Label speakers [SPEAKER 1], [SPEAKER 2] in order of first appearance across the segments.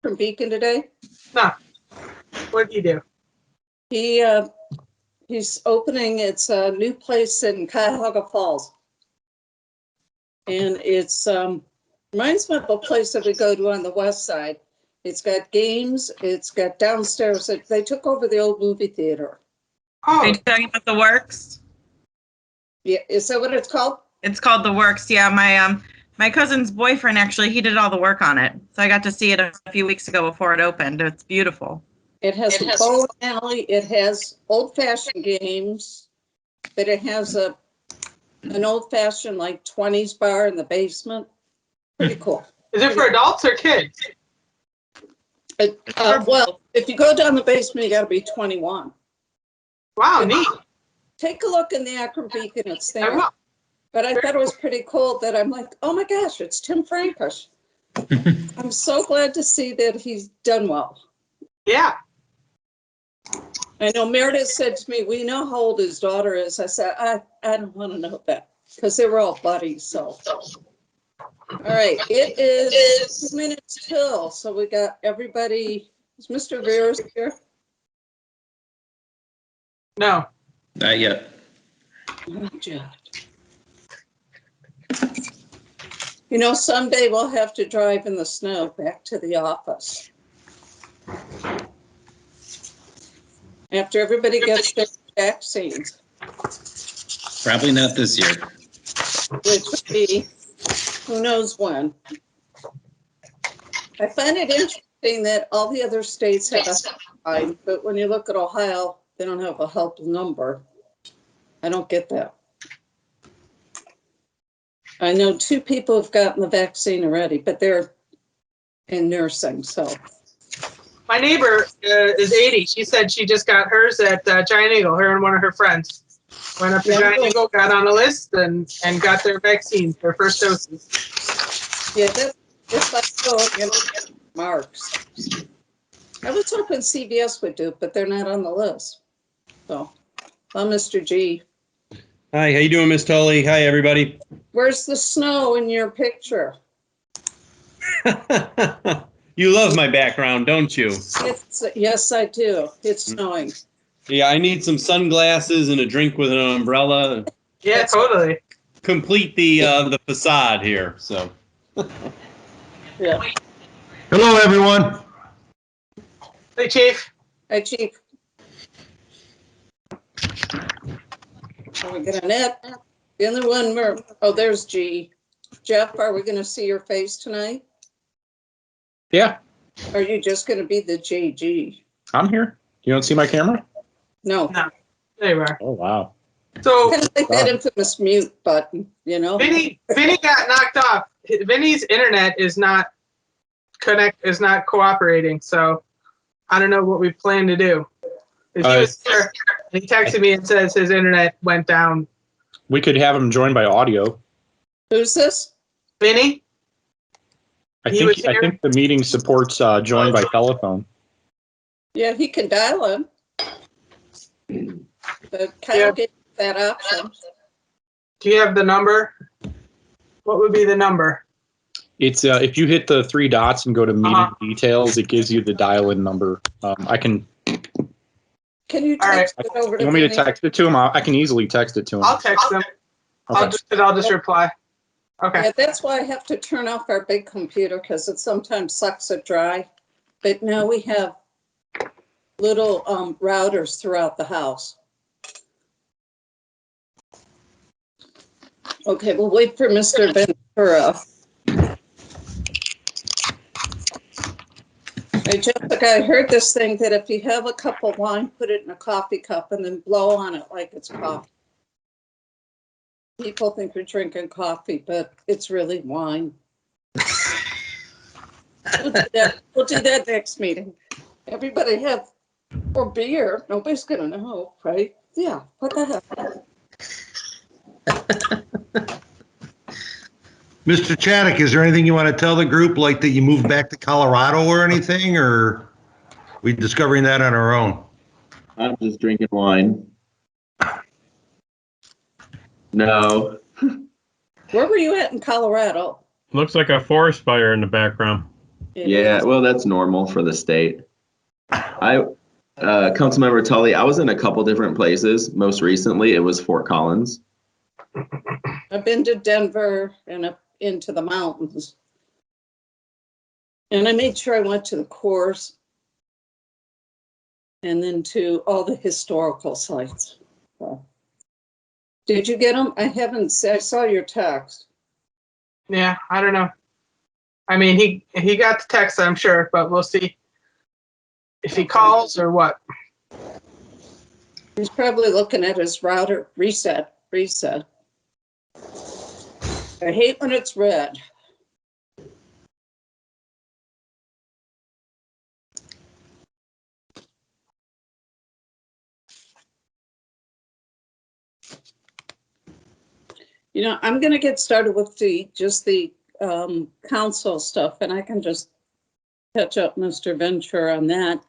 [SPEAKER 1] from Beacon today?
[SPEAKER 2] No. What did he do?
[SPEAKER 1] He's opening, it's a new place in Cuyahoga Falls. And it's reminds me of a place that we go to on the west side. It's got games, it's got downstairs. They took over the old movie theater.
[SPEAKER 2] Oh,
[SPEAKER 3] Are you talking about the Works?
[SPEAKER 1] Yeah, is that what it's called?
[SPEAKER 3] It's called the Works. Yeah, my cousin's boyfriend actually, he did all the work on it. So I got to see it a few weeks ago before it opened. It's beautiful.
[SPEAKER 1] It has a bowling alley, it has old-fashioned games, but it has an old-fashioned like 20s bar in the basement. Pretty cool.
[SPEAKER 2] is it for adults or kids?
[SPEAKER 1] Well, if you go down the basement, you got to be 21.
[SPEAKER 2] Wow, neat.
[SPEAKER 1] Take a look in the Akron Beacon, it's
[SPEAKER 2] I
[SPEAKER 1] there.
[SPEAKER 2] will.
[SPEAKER 1] But I thought it was pretty cool that I'm like, oh my gosh, it's Tim Frankish. I'm so glad to see that he's done well.
[SPEAKER 2] Yeah.
[SPEAKER 1] I know Meredith said to me, we know how old his daughter is. I said, I don't want to know that because they were all buddies. So, all right, it is 2 minutes till. So we got everybody. Is Mr. Veers here?
[SPEAKER 4] No. Not yet.
[SPEAKER 1] Oh, God. You know, someday we'll have to drive in the snow back to the office. After everybody gets their vaccines.
[SPEAKER 4] Probably not this year.
[SPEAKER 1] Which would be, who knows when. I find it interesting that all the other states have a helpline, but when you look at Ohio, they don't have a help number. I don't get that. I know 2 people have gotten the vaccine already, but they're in nursing, so.
[SPEAKER 2] My neighbor is 80. She said she just got hers at Giant Eagle, her and one of her friends. Went up to Giant Eagle, got on a list, and got their vaccines, their first doses.
[SPEAKER 1] Yeah, that's like going in marks. I was hoping CVS would do it, but they're not on the list. So, well, Mr. G.
[SPEAKER 5] Hi, how you doing, Miss Tully? Hi, everybody.
[SPEAKER 1] Where's the snow in your picture?
[SPEAKER 5] You love my background, don't you?
[SPEAKER 1] Yes, I do. It's snowing.
[SPEAKER 5] Yeah, I need some sunglasses and a drink with an umbrella.
[SPEAKER 2] Yeah, totally.
[SPEAKER 5] Complete the facade here. So.
[SPEAKER 1] Yeah.
[SPEAKER 6] Hello, everyone.
[SPEAKER 2] Hey, Chief.
[SPEAKER 1] Hi, Chief. Are we gonna net? The other one, oh, there's G. Jeff, are we gonna see your face tonight?
[SPEAKER 4] Yeah,
[SPEAKER 1] Or are you just gonna be the JG?
[SPEAKER 4] I'm here. You don't see my camera?
[SPEAKER 1] No.
[SPEAKER 2] No. There you are.
[SPEAKER 4] Oh, wow.
[SPEAKER 2] So
[SPEAKER 1] Kind of like that infamous mute button, you know?
[SPEAKER 2] Vinny got knocked off. Vinny's internet is not cooperating. So I don't know what we plan to do. If he was there, and he texted me and says his internet went down.
[SPEAKER 4] We could have him join by audio.
[SPEAKER 1] Who's this?
[SPEAKER 2] Vinny?
[SPEAKER 4] I
[SPEAKER 2] He was
[SPEAKER 4] think
[SPEAKER 2] here?
[SPEAKER 4] the meeting supports join by telephone.
[SPEAKER 1] Yeah, he can dial in. But Kyle gave that option.
[SPEAKER 2] Do you have the number? What would be the number?
[SPEAKER 4] It's if you hit the 3 dots and go to meeting details, it gives you the dial-in number. I can.
[SPEAKER 1] Can you
[SPEAKER 2] All right.
[SPEAKER 1] text it over to
[SPEAKER 4] You want me to
[SPEAKER 1] Vinny?
[SPEAKER 4] text it to him? I can easily text it to him.
[SPEAKER 2] I'll text him.
[SPEAKER 4] Okay.
[SPEAKER 2] I'll just reply. Okay.
[SPEAKER 1] Yeah, that's why I have to turn off our big computer because it sometimes sucks it dry. But now we have little routers throughout the house. Okay, we'll wait for Mr. Ventura. Hey, Jessica, I heard this thing that if you have a cup of wine, put it in a coffee cup and then blow on it like it's coffee. People think you're drinking coffee, but it's really wine. We'll do that next meeting. Everybody have, or beer. Nobody's gonna know, right? Yeah, what the heck?
[SPEAKER 6] Mr. Chaddock, is there anything you want to tell the group, like that you moved back to Colorado or anything, or we discovering that on our own?
[SPEAKER 7] I'm just drinking wine. No.
[SPEAKER 1] Where were you at in Colorado?
[SPEAKER 8] Looks like a forest fire in the background.
[SPEAKER 7] Yeah, well, that's normal for the state. Councilmember Tully, I was in a couple different places. Most recently, it was Fort Collins.
[SPEAKER 1] I've been to Denver and up into the mountains. And I made sure I went to the course and then to all the historical sites. So, did you get them? I haven't, I saw your text.
[SPEAKER 2] Yeah, I don't know. I mean, he got the text, I'm sure, but we'll see if he calls or what.
[SPEAKER 1] He's probably looking at his router. Reset. I hate when it's red. You know, I'm going to get started with the council stuff, and I can just catch up Mr. Ventura on that.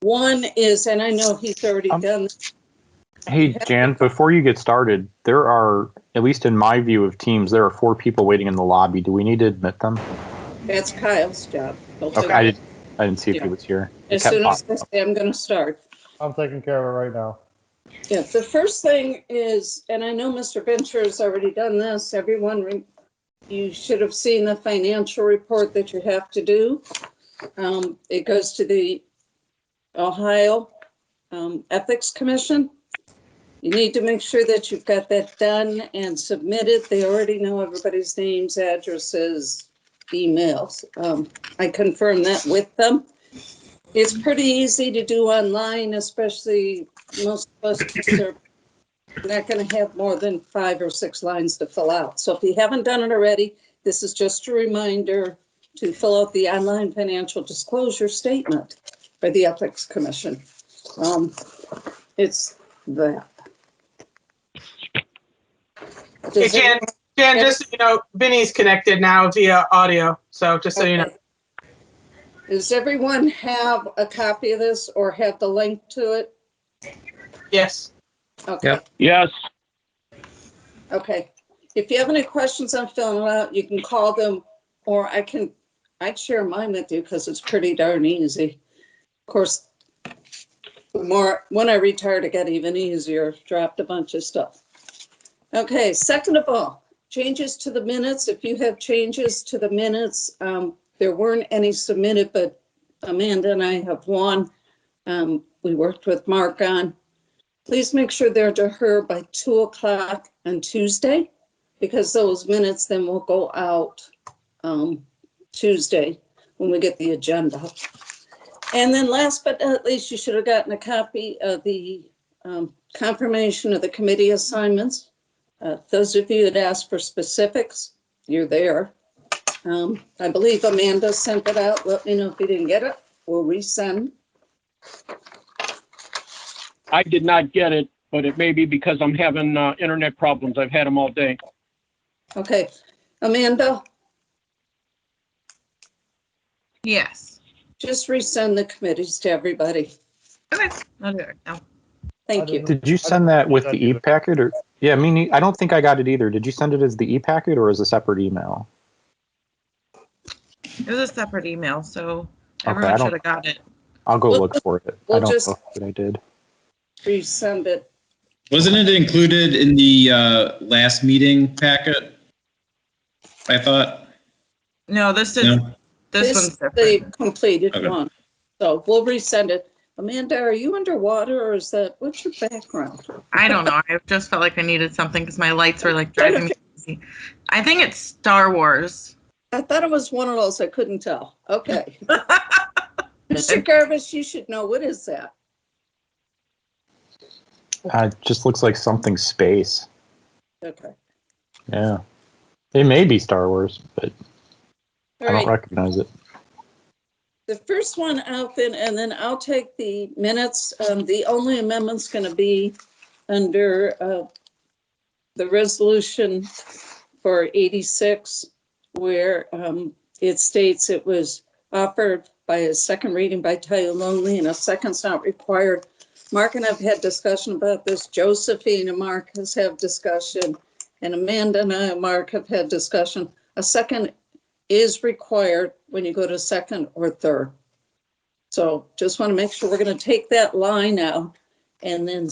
[SPEAKER 1] One is, and I know he's already done.
[SPEAKER 4] Hey, Jan, before you get started, there are, at least in my view of Teams, there are 4 people waiting in the lobby. Do we need to admit them?
[SPEAKER 1] That's Kyle's job.
[SPEAKER 4] Okay, I didn't see if he was here.
[SPEAKER 1] As soon as I say I'm going to start.
[SPEAKER 8] I'm taking care of it right now.
[SPEAKER 1] Yeah, the first thing is, and I know Mr. Ventura has already done this, everyone, you should have seen the financial report that you have to do. It goes to the Ohio Ethics Commission. You need to make sure that you've got that done and submitted. They already know everybody's names, addresses, emails. I confirmed that with them. It's pretty easy to do online, especially most of us are not going to have more than 5 or 6 lines to fill out. So if you haven't done it already, this is just a reminder to fill out the online financial disclosure statement for the Ethics Commission. It's that.
[SPEAKER 2] Hey, Jan, just so you know, Vinny's connected now via audio, so just so you know.
[SPEAKER 1] Does everyone have a copy of this or have the link to it?
[SPEAKER 2] Yes.
[SPEAKER 1] Okay.
[SPEAKER 8] Yep.
[SPEAKER 9] Yes.
[SPEAKER 1] Okay. If you have any questions on filling it out, you can call them, or I'd share mine with you because it's pretty darn easy. Of course, when I retired, it got even easier, dropped a bunch of stuff. Okay, second of all, changes to the minutes. If you have changes to the minutes, there weren't any submitted, but Amanda and I have one. We worked with Mark on. Please make sure they're to her by 2 o'clock on Tuesday, because those minutes then will go out Tuesday when we get the agenda. And then last but not least, you should have gotten a copy of the confirmation of the committee assignments. Those of you that asked for specifics, you're there. I believe Amanda sent it out. Let me know if you didn't get it. We'll resend.
[SPEAKER 9] I did not get it, but it may be because I'm having internet problems. I've had them all day.
[SPEAKER 1] Okay, Amanda,
[SPEAKER 3] Yes.
[SPEAKER 1] just resend the committees to everybody.
[SPEAKER 3] Okay. I'll do it now.
[SPEAKER 1] Thank you.
[SPEAKER 4] Did you send that with the e-packet or? Yeah, I don't think I got it either. Did you send it as the e-packet or as a separate email?
[SPEAKER 3] It was a separate email, so
[SPEAKER 4] Okay,
[SPEAKER 3] everyone should have got it.
[SPEAKER 4] I'll go look for it.
[SPEAKER 1] We'll
[SPEAKER 4] I don't
[SPEAKER 1] just-
[SPEAKER 4] know that I did.
[SPEAKER 1] Resend it.
[SPEAKER 5] Wasn't it included in the last meeting packet? I thought.
[SPEAKER 3] No, this is
[SPEAKER 5] No?
[SPEAKER 3] this
[SPEAKER 1] This
[SPEAKER 3] one's
[SPEAKER 1] is the
[SPEAKER 3] different.
[SPEAKER 1] completed
[SPEAKER 5] Okay.
[SPEAKER 1] one. So we'll resend it. Amanda, are you underwater or is that, what's your background?
[SPEAKER 3] I don't know. I just felt like I needed something because my lights were like driving me crazy. I think it's Star Wars.
[SPEAKER 1] I thought it was one of those, I couldn't tell. Okay. Mr. Garvis, you should know, what is that?
[SPEAKER 4] It just looks like something space.
[SPEAKER 1] Okay.
[SPEAKER 4] Yeah. It may be Star Wars, but
[SPEAKER 1] All
[SPEAKER 4] I don't
[SPEAKER 1] right.
[SPEAKER 4] recognize it.
[SPEAKER 1] The first one out then, and then I'll take the minutes. The only amendment's going to be under the resolution for 86, where it states it was offered by a second reading by title only and a second's not required. Mark and I've had discussion about this. Josephine and Mark has had discussion, and Amanda and I and Mark have had discussion. A second is required when you go to second or third. So just want to make sure we're going to take that line out. And then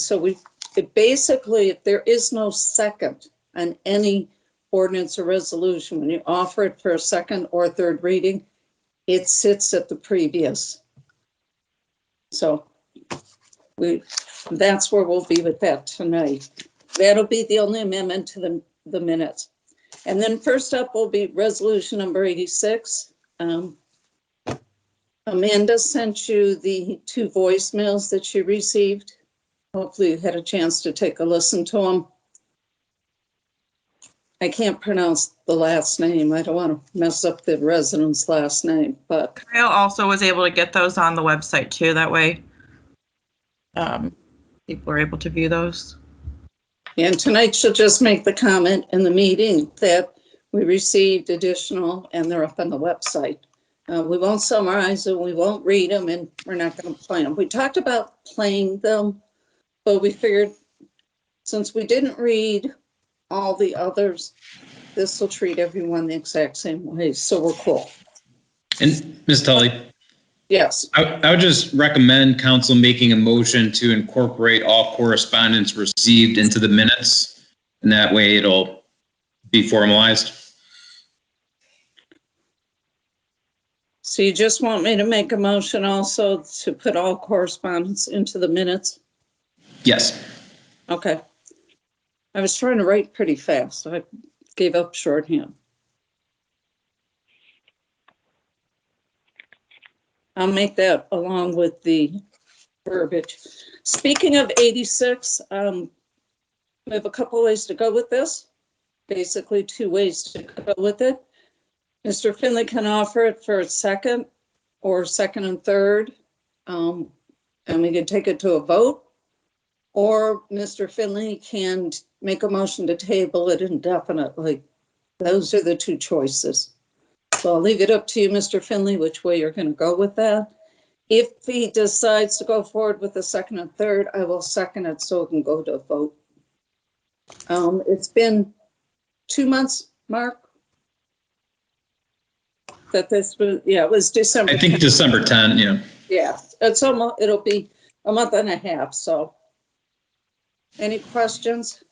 [SPEAKER 1] basically, if there is no second on any ordinance or resolution, when you offer it for a second or third reading, it sits at the previous. So that's where we'll be with that tonight. That'll be the only amendment to the minutes. And then first up will be resolution number 86. Amanda sent you the 2 voicemails that she received. Hopefully you had a chance to take a listen to them. I can't pronounce the last name. I don't want to mess up the resident's last name, but
[SPEAKER 3] Kyle also was able to get those on the website too. That way people are able to view those.
[SPEAKER 1] and tonight she'll just make the comment in the meeting that we received additional and they're up on the website. We won't summarize them, we won't read them, and we're not going to play them. We talked about playing them, but we figured since we didn't read all the others, this will treat everyone the exact same way, so we're cool.
[SPEAKER 5] And Ms. Tully,
[SPEAKER 1] Yes,
[SPEAKER 5] I would just recommend council making a motion to incorporate all correspondence received into the minutes, and that way it'll be formalized.
[SPEAKER 1] so you just want me to make a motion also to put all correspondence into the minutes?
[SPEAKER 5] Yes.
[SPEAKER 1] Okay. I was trying to write pretty fast. I gave up shorthand. I'll make that along with the verbiage. Speaking of 86, we have a couple ways to go with this. Basically 2 ways to go with it. Mr. Finley can offer it for a second or second and third, and we can take it to a vote. Or Mr. Finley can make a motion to table it indefinitely. Those are the 2 choices. So I'll leave it up to you, Mr. Finley, which way you're going to go with that. If he decides to go forward with the second and third, I will second it so it can go to a vote. It's been 2 months, Mark, that this was, yeah, it was December.
[SPEAKER 5] I think
[SPEAKER 1] 10th.
[SPEAKER 5] December 10, yeah.
[SPEAKER 1] Yeah, it's almost, it'll be a month and a half, so. Any questions?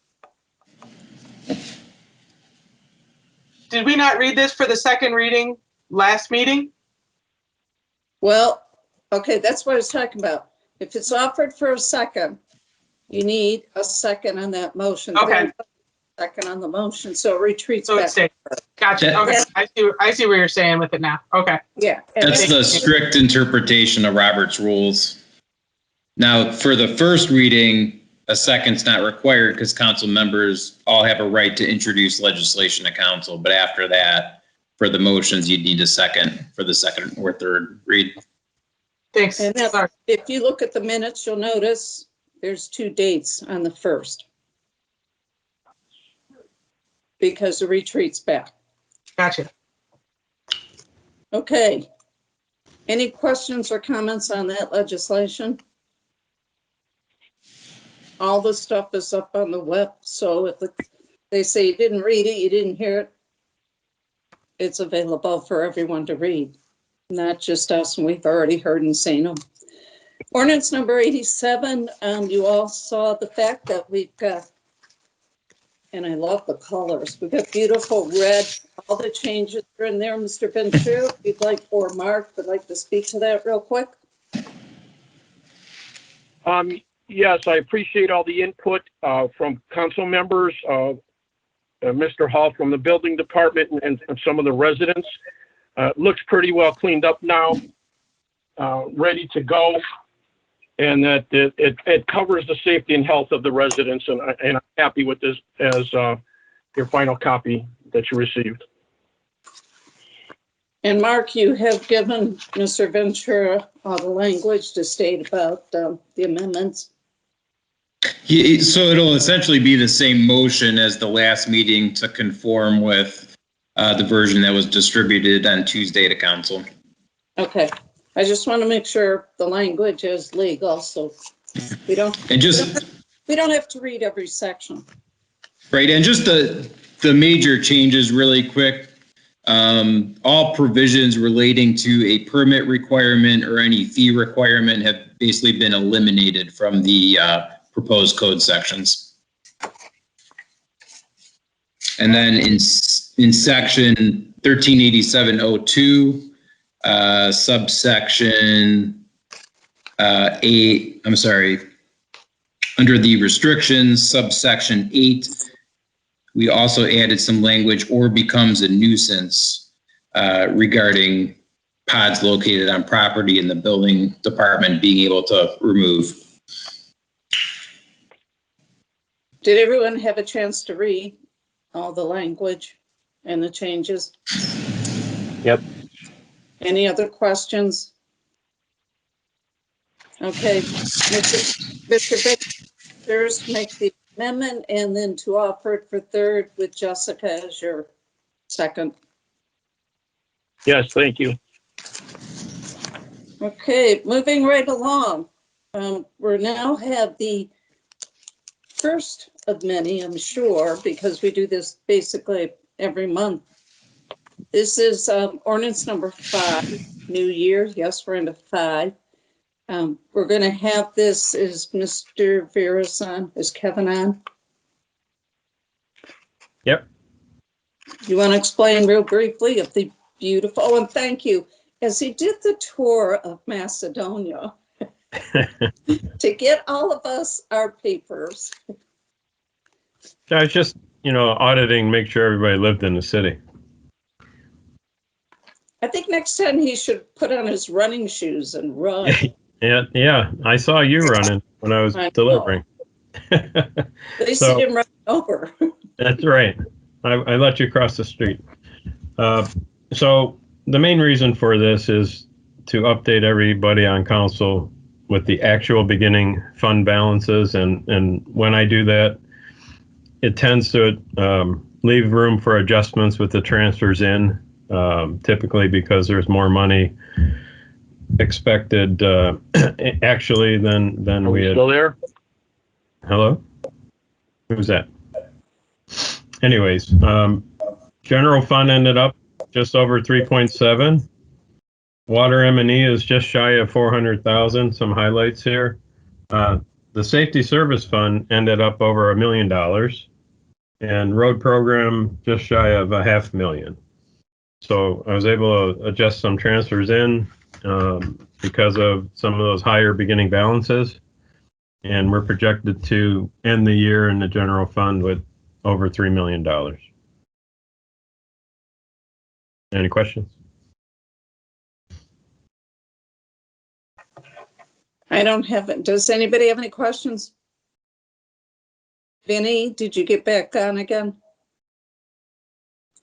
[SPEAKER 2] Did we not read this for the second reading last meeting?
[SPEAKER 1] Well, okay, that's what I was talking about. If it's offered for a second, you need a second on that motion.
[SPEAKER 2] Okay.
[SPEAKER 1] Second on the motion, so it retreats
[SPEAKER 2] So
[SPEAKER 1] back.
[SPEAKER 2] it's safe. Gotcha.
[SPEAKER 5] That-
[SPEAKER 2] Okay. I see what you're saying with it now. Okay.
[SPEAKER 1] Yeah. and
[SPEAKER 5] That's
[SPEAKER 1] then-
[SPEAKER 5] the strict interpretation of Robert's rules. Now, for the first reading, a second's not required because council members all have a right to introduce legislation to council. But after that, for the motions, you'd need a second for the second or third read.
[SPEAKER 2] Thanks.
[SPEAKER 1] And that's,
[SPEAKER 2] Sorry.
[SPEAKER 1] if you look at the minutes, you'll notice there's 2 dates on the first. Because it retreats back.
[SPEAKER 2] Gotcha.
[SPEAKER 1] Okay. Any questions or comments on that legislation? All the stuff is up on the web, so if they say you didn't read it, you didn't hear it, it's available for everyone to read, not just us, and we've already heard and seen them. Ordinance number 87, you all saw the fact that we've got, and I love the colors, we've got beautiful red, all the changes are in there. Mr. Ventura, if you'd like, or Mark would like to speak to that real quick.
[SPEAKER 9] Yes, I appreciate all the input from council members, Mr. Hall from the building department and some of the residents. Looks pretty well cleaned up now, ready to go. And that it covers the safety and health of the residents, and I'm happy with this as your final copy that you received.
[SPEAKER 1] And Mark, you have given Mr. Ventura all the language to state about the amendments.
[SPEAKER 5] So it'll essentially be the same motion as the last meeting to conform with the version that was distributed on Tuesday to council.
[SPEAKER 1] Okay, I just want to make sure the language is legal, so we don't have to read every section.
[SPEAKER 5] Right, and just the major changes really quick. All provisions relating to a permit requirement or any fee requirement have basically been eliminated from the proposed code sections. And then in section 138702, subsection 8, I'm sorry, under the restrictions, subsection 8, we also added some language or becomes a nuisance regarding pods located on property and the building department being able to remove.
[SPEAKER 1] Did everyone have a chance to read all the language and the changes?
[SPEAKER 4] Yep.
[SPEAKER 1] Any other questions? Okay, Mr. Victor's make the amendment and then to offer it for third with Jessica as your second.
[SPEAKER 9] Yes, thank you.
[SPEAKER 1] Okay, moving right along. We now have the first of many, I'm sure, because we do this basically every month. This is ordinance number 5, new year. Yes, we're into 5. We're going to have this, is Mr. Vera's on, is Kevin on?
[SPEAKER 10] Yep.
[SPEAKER 1] You want to explain real briefly of the beautiful, oh, and thank you. As he did the tour of Macedonia to get all of us our papers.
[SPEAKER 10] I was just, auditing, make sure everybody lived in the city.
[SPEAKER 1] I think next time he should put on his running shoes and run.
[SPEAKER 10] Yeah. I saw you running when I was delivering.
[SPEAKER 1] At least
[SPEAKER 10] So-
[SPEAKER 1] he didn't run over.
[SPEAKER 10] That's right. I let you cross the street. So the main reason for this is to update everybody on council with the actual beginning fund balances. And when I do that, it tends to leave room for adjustments with the transfers in, typically because there's more money expected actually than
[SPEAKER 9] Are
[SPEAKER 10] we
[SPEAKER 9] we
[SPEAKER 10] had.
[SPEAKER 9] still there?
[SPEAKER 10] Hello? Who's that? Anyways, general fund ended up just over 3.7. Water M&E is just shy of 400,000. Some highlights here. The safety service fund ended up over $1 million, and road program just shy of $500,000. So I was able to adjust some transfers in because of some of those higher beginning balances. And we're projected to end the year in the general fund with over $3 million. Any questions?
[SPEAKER 1] I don't have it. Does anybody have any questions? Vinny, did you get back on again?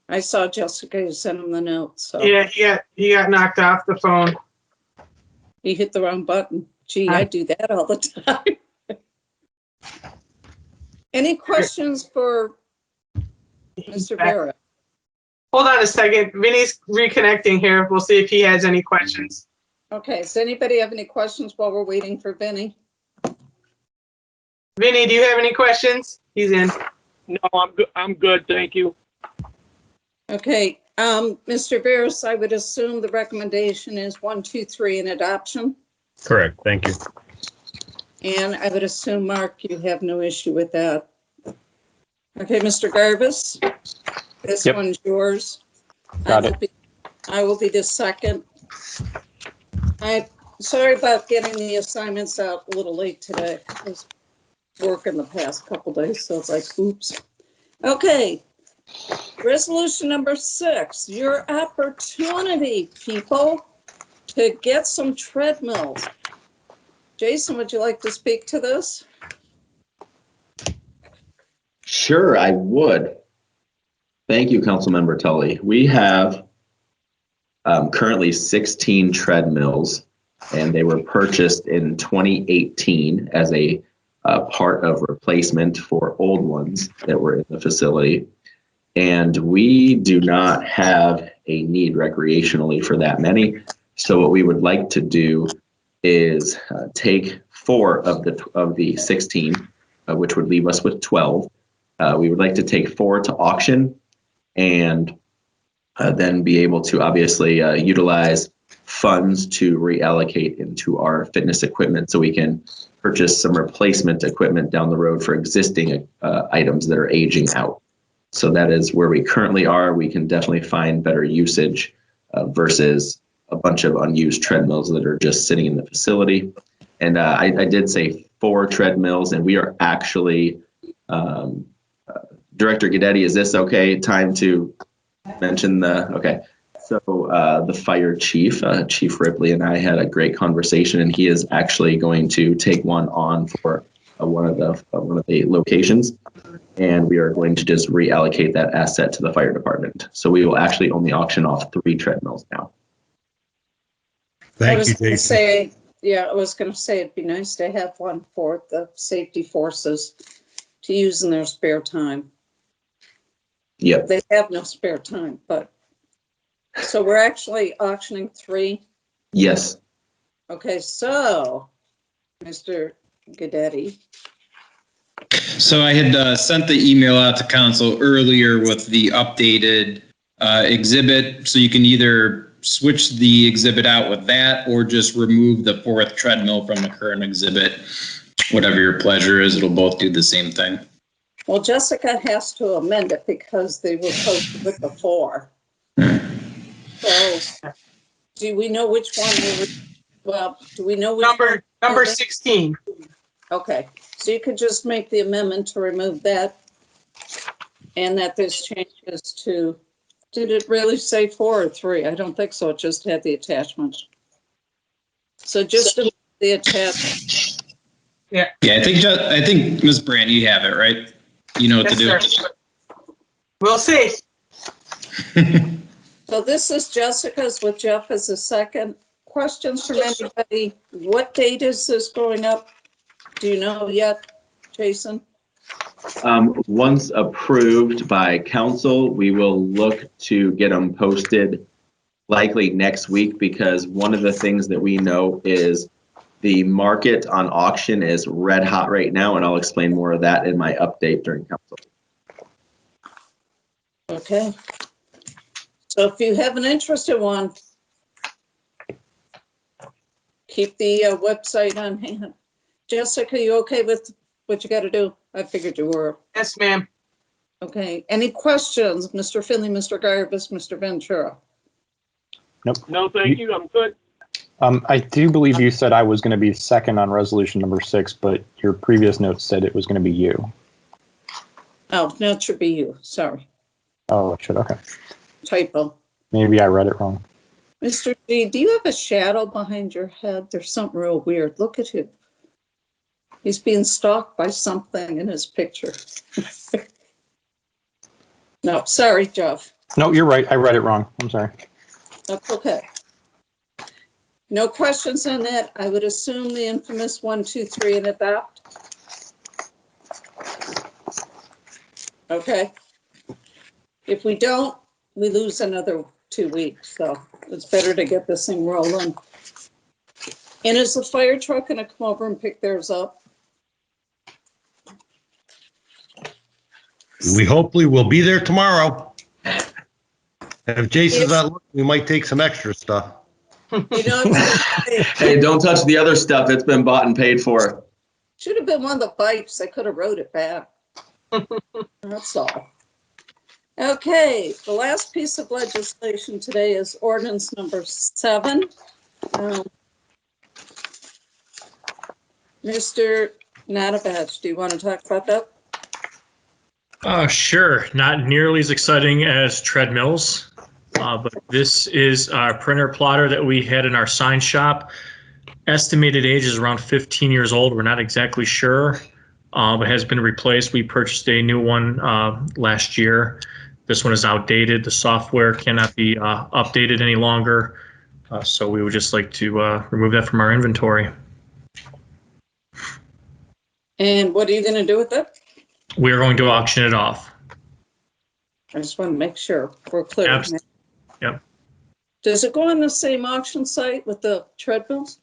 [SPEAKER 1] I saw Jessica send him the note, so
[SPEAKER 2] Yeah, he got knocked off the phone.
[SPEAKER 1] he hit the wrong button. Gee, I do that all the time. Any questions for Mr. Vera?
[SPEAKER 2] Hold on a second. Vinny's reconnecting here. We'll see if he has any questions.
[SPEAKER 1] Okay, does anybody have any questions while we're waiting for Vinny?
[SPEAKER 2] Vinny, do you have any questions? He's in.
[SPEAKER 9] No, I'm good, thank you.
[SPEAKER 1] Okay, Mr. Veras, I would assume the recommendation is 1, 2, 3 in adoption.
[SPEAKER 10] Correct. Thank you.
[SPEAKER 1] And I would assume, Mark, you have no issue with that. Okay, Mr. Garvis, this
[SPEAKER 4] Yep.
[SPEAKER 1] one's yours.
[SPEAKER 4] Got it.
[SPEAKER 1] I will be the second. I'm sorry about getting the assignments out a little late today. I was working the past couple days, so it's like, oops. Okay. Resolution number 6, your opportunity, people, to get some treadmills. Jason, would you like to speak to this?
[SPEAKER 7] Sure, I would. Thank you, Councilmember Tully. We have currently 16 treadmills, and they were purchased in 2018 as a part of replacement for old ones that were in the facility. And we do not have a need recreationally for that many. So what we would like to do is take 4 of the 16, which would leave us with 12. We would like to take 4 to auction and then be able to obviously utilize funds to reallocate into our fitness equipment so we can purchase some replacement equipment down the road for existing items that are aging out. So that is where we currently are. We can definitely find better usage versus a bunch of unused treadmills that are just sitting in the facility. And I did say 4 treadmills, and we are actually, Director Guidetti, is this okay? Time to mention okay. So the fire chief, Chief Ripley, and I had a great conversation, and he is actually going to take one on for one of the locations, and we are going to just reallocate that asset to the fire department. So we will actually only auction off 3 treadmills now.
[SPEAKER 6] Thank you, Jason.
[SPEAKER 1] I was going to say it'd be nice to have one for the safety forces to use in their spare time.
[SPEAKER 7] Yep.
[SPEAKER 1] They have no spare time, but so we're actually auctioning 3.
[SPEAKER 7] Yes.
[SPEAKER 1] Okay, so Mr. Guidetti.
[SPEAKER 5] So I had sent the email out to council earlier with the updated exhibit. So you can either switch the exhibit out with that or just remove the 4th treadmill from the current exhibit. Whatever your pleasure is, it'll both do the same thing.
[SPEAKER 1] Well, Jessica has to amend it because they were posted with the 4. So do we know which one? Do we know which
[SPEAKER 2] number 16.
[SPEAKER 1] Okay, so you could just make the amendment to remove that, and that this changes to, did it really say 4 or 3? I don't think so, it just had the attachment. So just the attachment.
[SPEAKER 2] Yeah.
[SPEAKER 5] Yeah, I think Ms. Brandt, you have it, right? You know what to do.
[SPEAKER 2] Sir. We'll see.
[SPEAKER 1] So this is Jessica's with Jeff as a second. Questions from anybody? What date is this going up? Do you know yet, Jason?
[SPEAKER 7] Once approved by council, we will look to get them posted likely next week, because one of the things that we know is the market on auction is red hot right now, and I'll explain more of that in my update during council.
[SPEAKER 1] Okay. So if you have an interest in one, keep the website on hand. Jessica, you okay with what you got to do? I figured you were.
[SPEAKER 2] Yes, ma'am.
[SPEAKER 1] Okay. Any questions, Mr. Finley, Mr. Garbus, Mr. Ventura?
[SPEAKER 4] Nope.
[SPEAKER 9] No, thank you. I'm good.
[SPEAKER 4] I do believe you said I was going to be second on resolution number 6, but your previous note said it was going to be you.
[SPEAKER 1] Oh, no, it should be you. Sorry.
[SPEAKER 4] Oh, it should. Okay.
[SPEAKER 1] Typo.
[SPEAKER 4] Maybe I read it wrong.
[SPEAKER 1] Mr. G, do you have a shadow behind your head? There's something real weird. Look at him. He's being stalked by something in his picture. No, sorry, Jeff.
[SPEAKER 4] No, you're right. I read it wrong. I'm sorry.
[SPEAKER 1] That's okay. No questions on that. I would assume the infamous 1, 2, 3 and adopt. Okay. If we don't, we lose another 2 weeks. So it's better to get this thing rolling. And is the fire truck going to come over and pick theirs up?
[SPEAKER 6] We hopefully will be there tomorrow. If Jason's not looking, we might take some extra stuff.
[SPEAKER 1] You know,
[SPEAKER 7] Hey, don't touch the other stuff that's been bought and paid for.
[SPEAKER 1] should have been one of the bikes. I could have rode it back. That's all. Okay, the last piece of legislation today is ordinance number 7. Mr. Nanavach, do you want to talk about that?
[SPEAKER 11] Sure. Not nearly as exciting as treadmills, but this is our printer plotter that we had in our sign shop. Estimated age is around 15 years old. We're not exactly sure, but has been replaced. We purchased a new one last year. This one is outdated. The software cannot be updated any longer, so we would just like to remove that from our inventory.
[SPEAKER 1] And what are you going to do with it?
[SPEAKER 11] We're going to auction it off.
[SPEAKER 1] I just want to make sure we're clear.
[SPEAKER 11] Yep.
[SPEAKER 1] Does it go on the same auction site with the treadmills?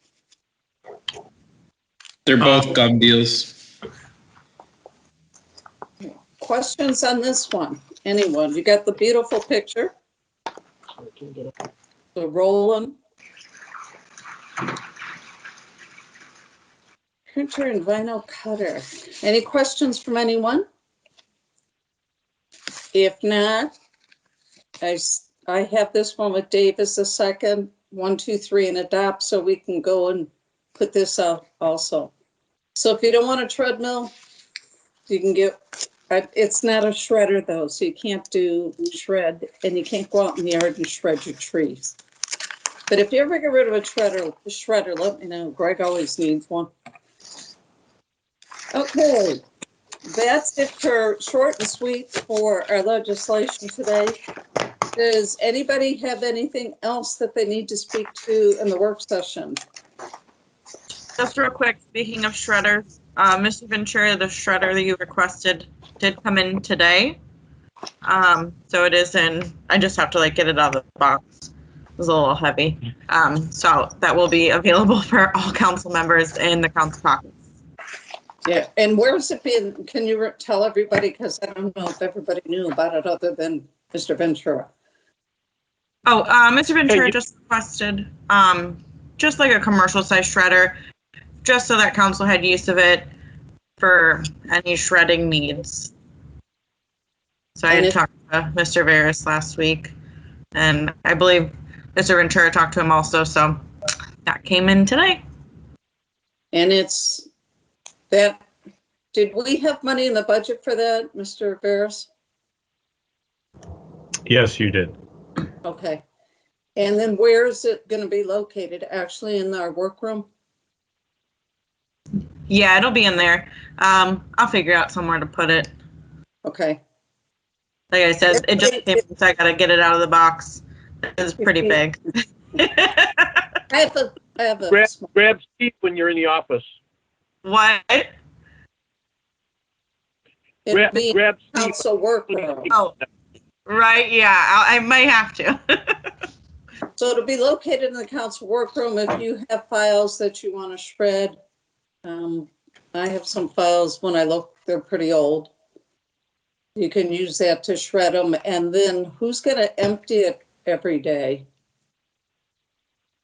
[SPEAKER 5] They're both gum deals.
[SPEAKER 1] Questions on this one? Anyone? You got the beautiful picture? So Roland. Printer and vinyl cutter. Any questions from anyone? If not, I have this one with Dave as the second, 1, 2, 3, and adopt, so we can go and put this out also. So if you don't want a treadmill, you can get, it's not a shredder though, so you can't do shred, and you can't go out in the yard and shred your trees. But if you ever get rid of a shredder, let me know. Greg always needs one. Okay, that's it for short and sweet for our legislation today. Does anybody have anything else that they need to speak to in the work session?
[SPEAKER 3] Just real quick, speaking of shredders, Mr. Ventura, the shredder that you requested did come in today. So it is in, I just have to like get it out of the box. It was a little heavy. So that will be available for all council members in the council pockets.
[SPEAKER 1] Yeah, and where's it being? Can you tell everybody? Because I don't know if everybody knew about it other than Mr. Ventura.
[SPEAKER 3] Oh, Mr. Ventura just requested just like a commercial size shredder, just so that council had use of it for any shredding needs. So I had talked to Mr. Veras last week, and I believe Mr. Ventura talked to him also, so that came in today.
[SPEAKER 1] And it's that, did we have money in the budget for that, Mr. Veras?
[SPEAKER 10] Yes, you did.
[SPEAKER 1] Okay. And then where is it going to be located? Actually in our workroom?
[SPEAKER 3] Yeah, it'll be in there. I'll figure out somewhere to put it.
[SPEAKER 1] Okay.
[SPEAKER 3] Like I said, it just came, so I gotta get it out of the box. It's pretty big.
[SPEAKER 1] I have a
[SPEAKER 9] grab Steve when you're in the office.
[SPEAKER 3] What?
[SPEAKER 1] It'd
[SPEAKER 9] Grab
[SPEAKER 1] be
[SPEAKER 9] Steve.
[SPEAKER 1] council workroom.
[SPEAKER 3] Oh, right. Yeah, I might have to.
[SPEAKER 1] So it'll be located in the council workroom. If you have files that you want to shred, I have some files when I look, they're pretty old. You can use that to shred them. And then who's going to empty it every day?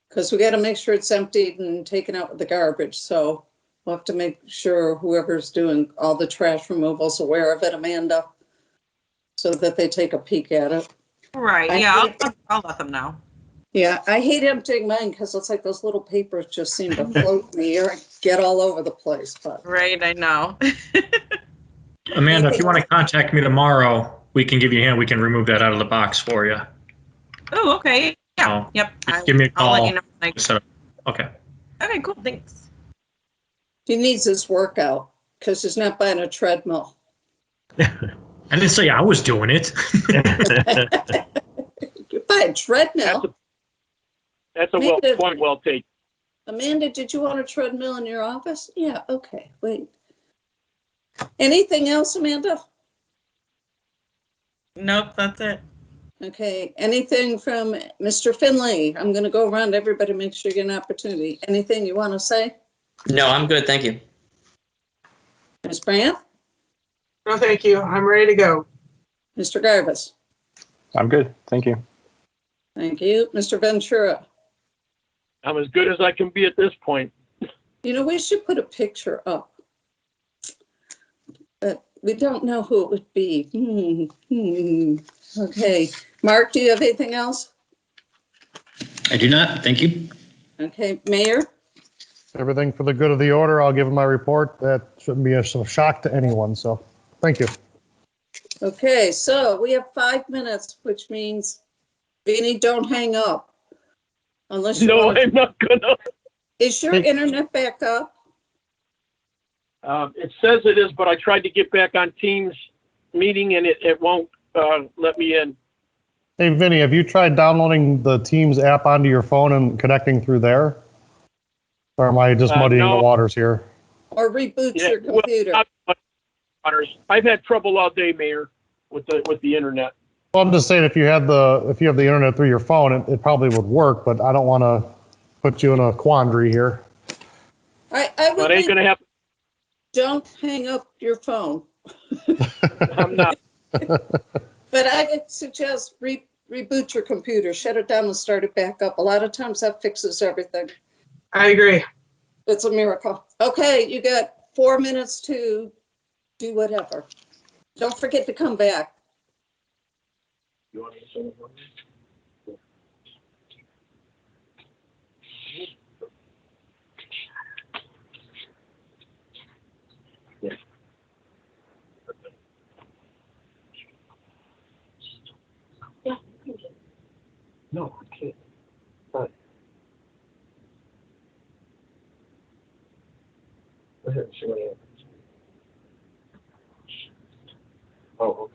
[SPEAKER 1] Because we got to make sure it's emptied and taken out with the garbage. So we'll have to make sure whoever's doing all the trash removal's aware of it, Amanda, so that they take a peek at it.
[SPEAKER 3] Right. Yeah, I'll let them know.
[SPEAKER 1] Yeah, I hate emptying mine because it's like those little papers just seem to float in the air and get all over the place. But
[SPEAKER 3] right, I know.
[SPEAKER 11] Amanda, if you want to contact me tomorrow, we can give you a hand. We can remove that out of the box for you.
[SPEAKER 3] Oh, okay. Yeah.
[SPEAKER 11] Oh,
[SPEAKER 3] Yep.
[SPEAKER 11] just give me a call.
[SPEAKER 3] I'll let you know.
[SPEAKER 11] Okay.
[SPEAKER 3] Okay, cool. Thanks.
[SPEAKER 1] he needs his workout because he's not buying a treadmill.
[SPEAKER 11] I didn't say I was doing it.
[SPEAKER 1] You buy a treadmill.
[SPEAKER 9] That's a point well taken.
[SPEAKER 1] Amanda, did you want a treadmill in your office? Yeah, okay, wait. Anything else, Amanda?
[SPEAKER 3] Nope, that's it.
[SPEAKER 1] Okay, anything from Mr. Finley? I'm gonna go around everybody, make sure you get an opportunity. Anything you want to say?
[SPEAKER 12] No, I'm good, thank you.
[SPEAKER 1] Ms. Brandt?
[SPEAKER 2] No, thank you. I'm ready to go.
[SPEAKER 1] Mr. Garvis?
[SPEAKER 4] I'm good. Thank you.
[SPEAKER 1] Thank you. Mr. Ventura?
[SPEAKER 9] I'm as good as I can be at this point.
[SPEAKER 1] You know, we should put a picture up. But we don't know who it would be. Okay. Mark, do you have anything else?
[SPEAKER 5] I do not. Thank you.
[SPEAKER 1] Okay, Mayor?
[SPEAKER 8] Everything for the good of the order. I'll give my report. That shouldn't be a shock to anyone, so thank you.
[SPEAKER 1] Okay, so we have 5 minutes, which means, Vinny, don't hang up. Unless you
[SPEAKER 9] No,
[SPEAKER 1] want to.
[SPEAKER 9] I'm not gonna.
[SPEAKER 1] Is your internet back up?
[SPEAKER 9] It says it is, but I tried to get back on Teams meeting and it won't let me in.
[SPEAKER 8] Hey, Vinny, have you tried downloading the Teams app onto your phone and connecting through there? Or am I just muddying
[SPEAKER 9] no.
[SPEAKER 8] the waters here?
[SPEAKER 1] Or reboot your computer?
[SPEAKER 9] I've had trouble all day, Mayor, with the internet.
[SPEAKER 8] Well, I'm just saying if you have the internet through your phone, it probably would work, but I don't want to put you in a quandary here.
[SPEAKER 1] I
[SPEAKER 9] But
[SPEAKER 1] would
[SPEAKER 9] ain't gonna happen.
[SPEAKER 1] don't hang up your phone.
[SPEAKER 9] I'm not.
[SPEAKER 1] But I would suggest reboot your computer, shut it down and start it back up. A lot of times that fixes everything.
[SPEAKER 2] I agree.
[SPEAKER 1] It's a miracle. Okay, you got 4 minutes to do whatever. Don't forget to come back.
[SPEAKER 9] No, I can't. Fine. Go ahead, see what happens. Oh, okay.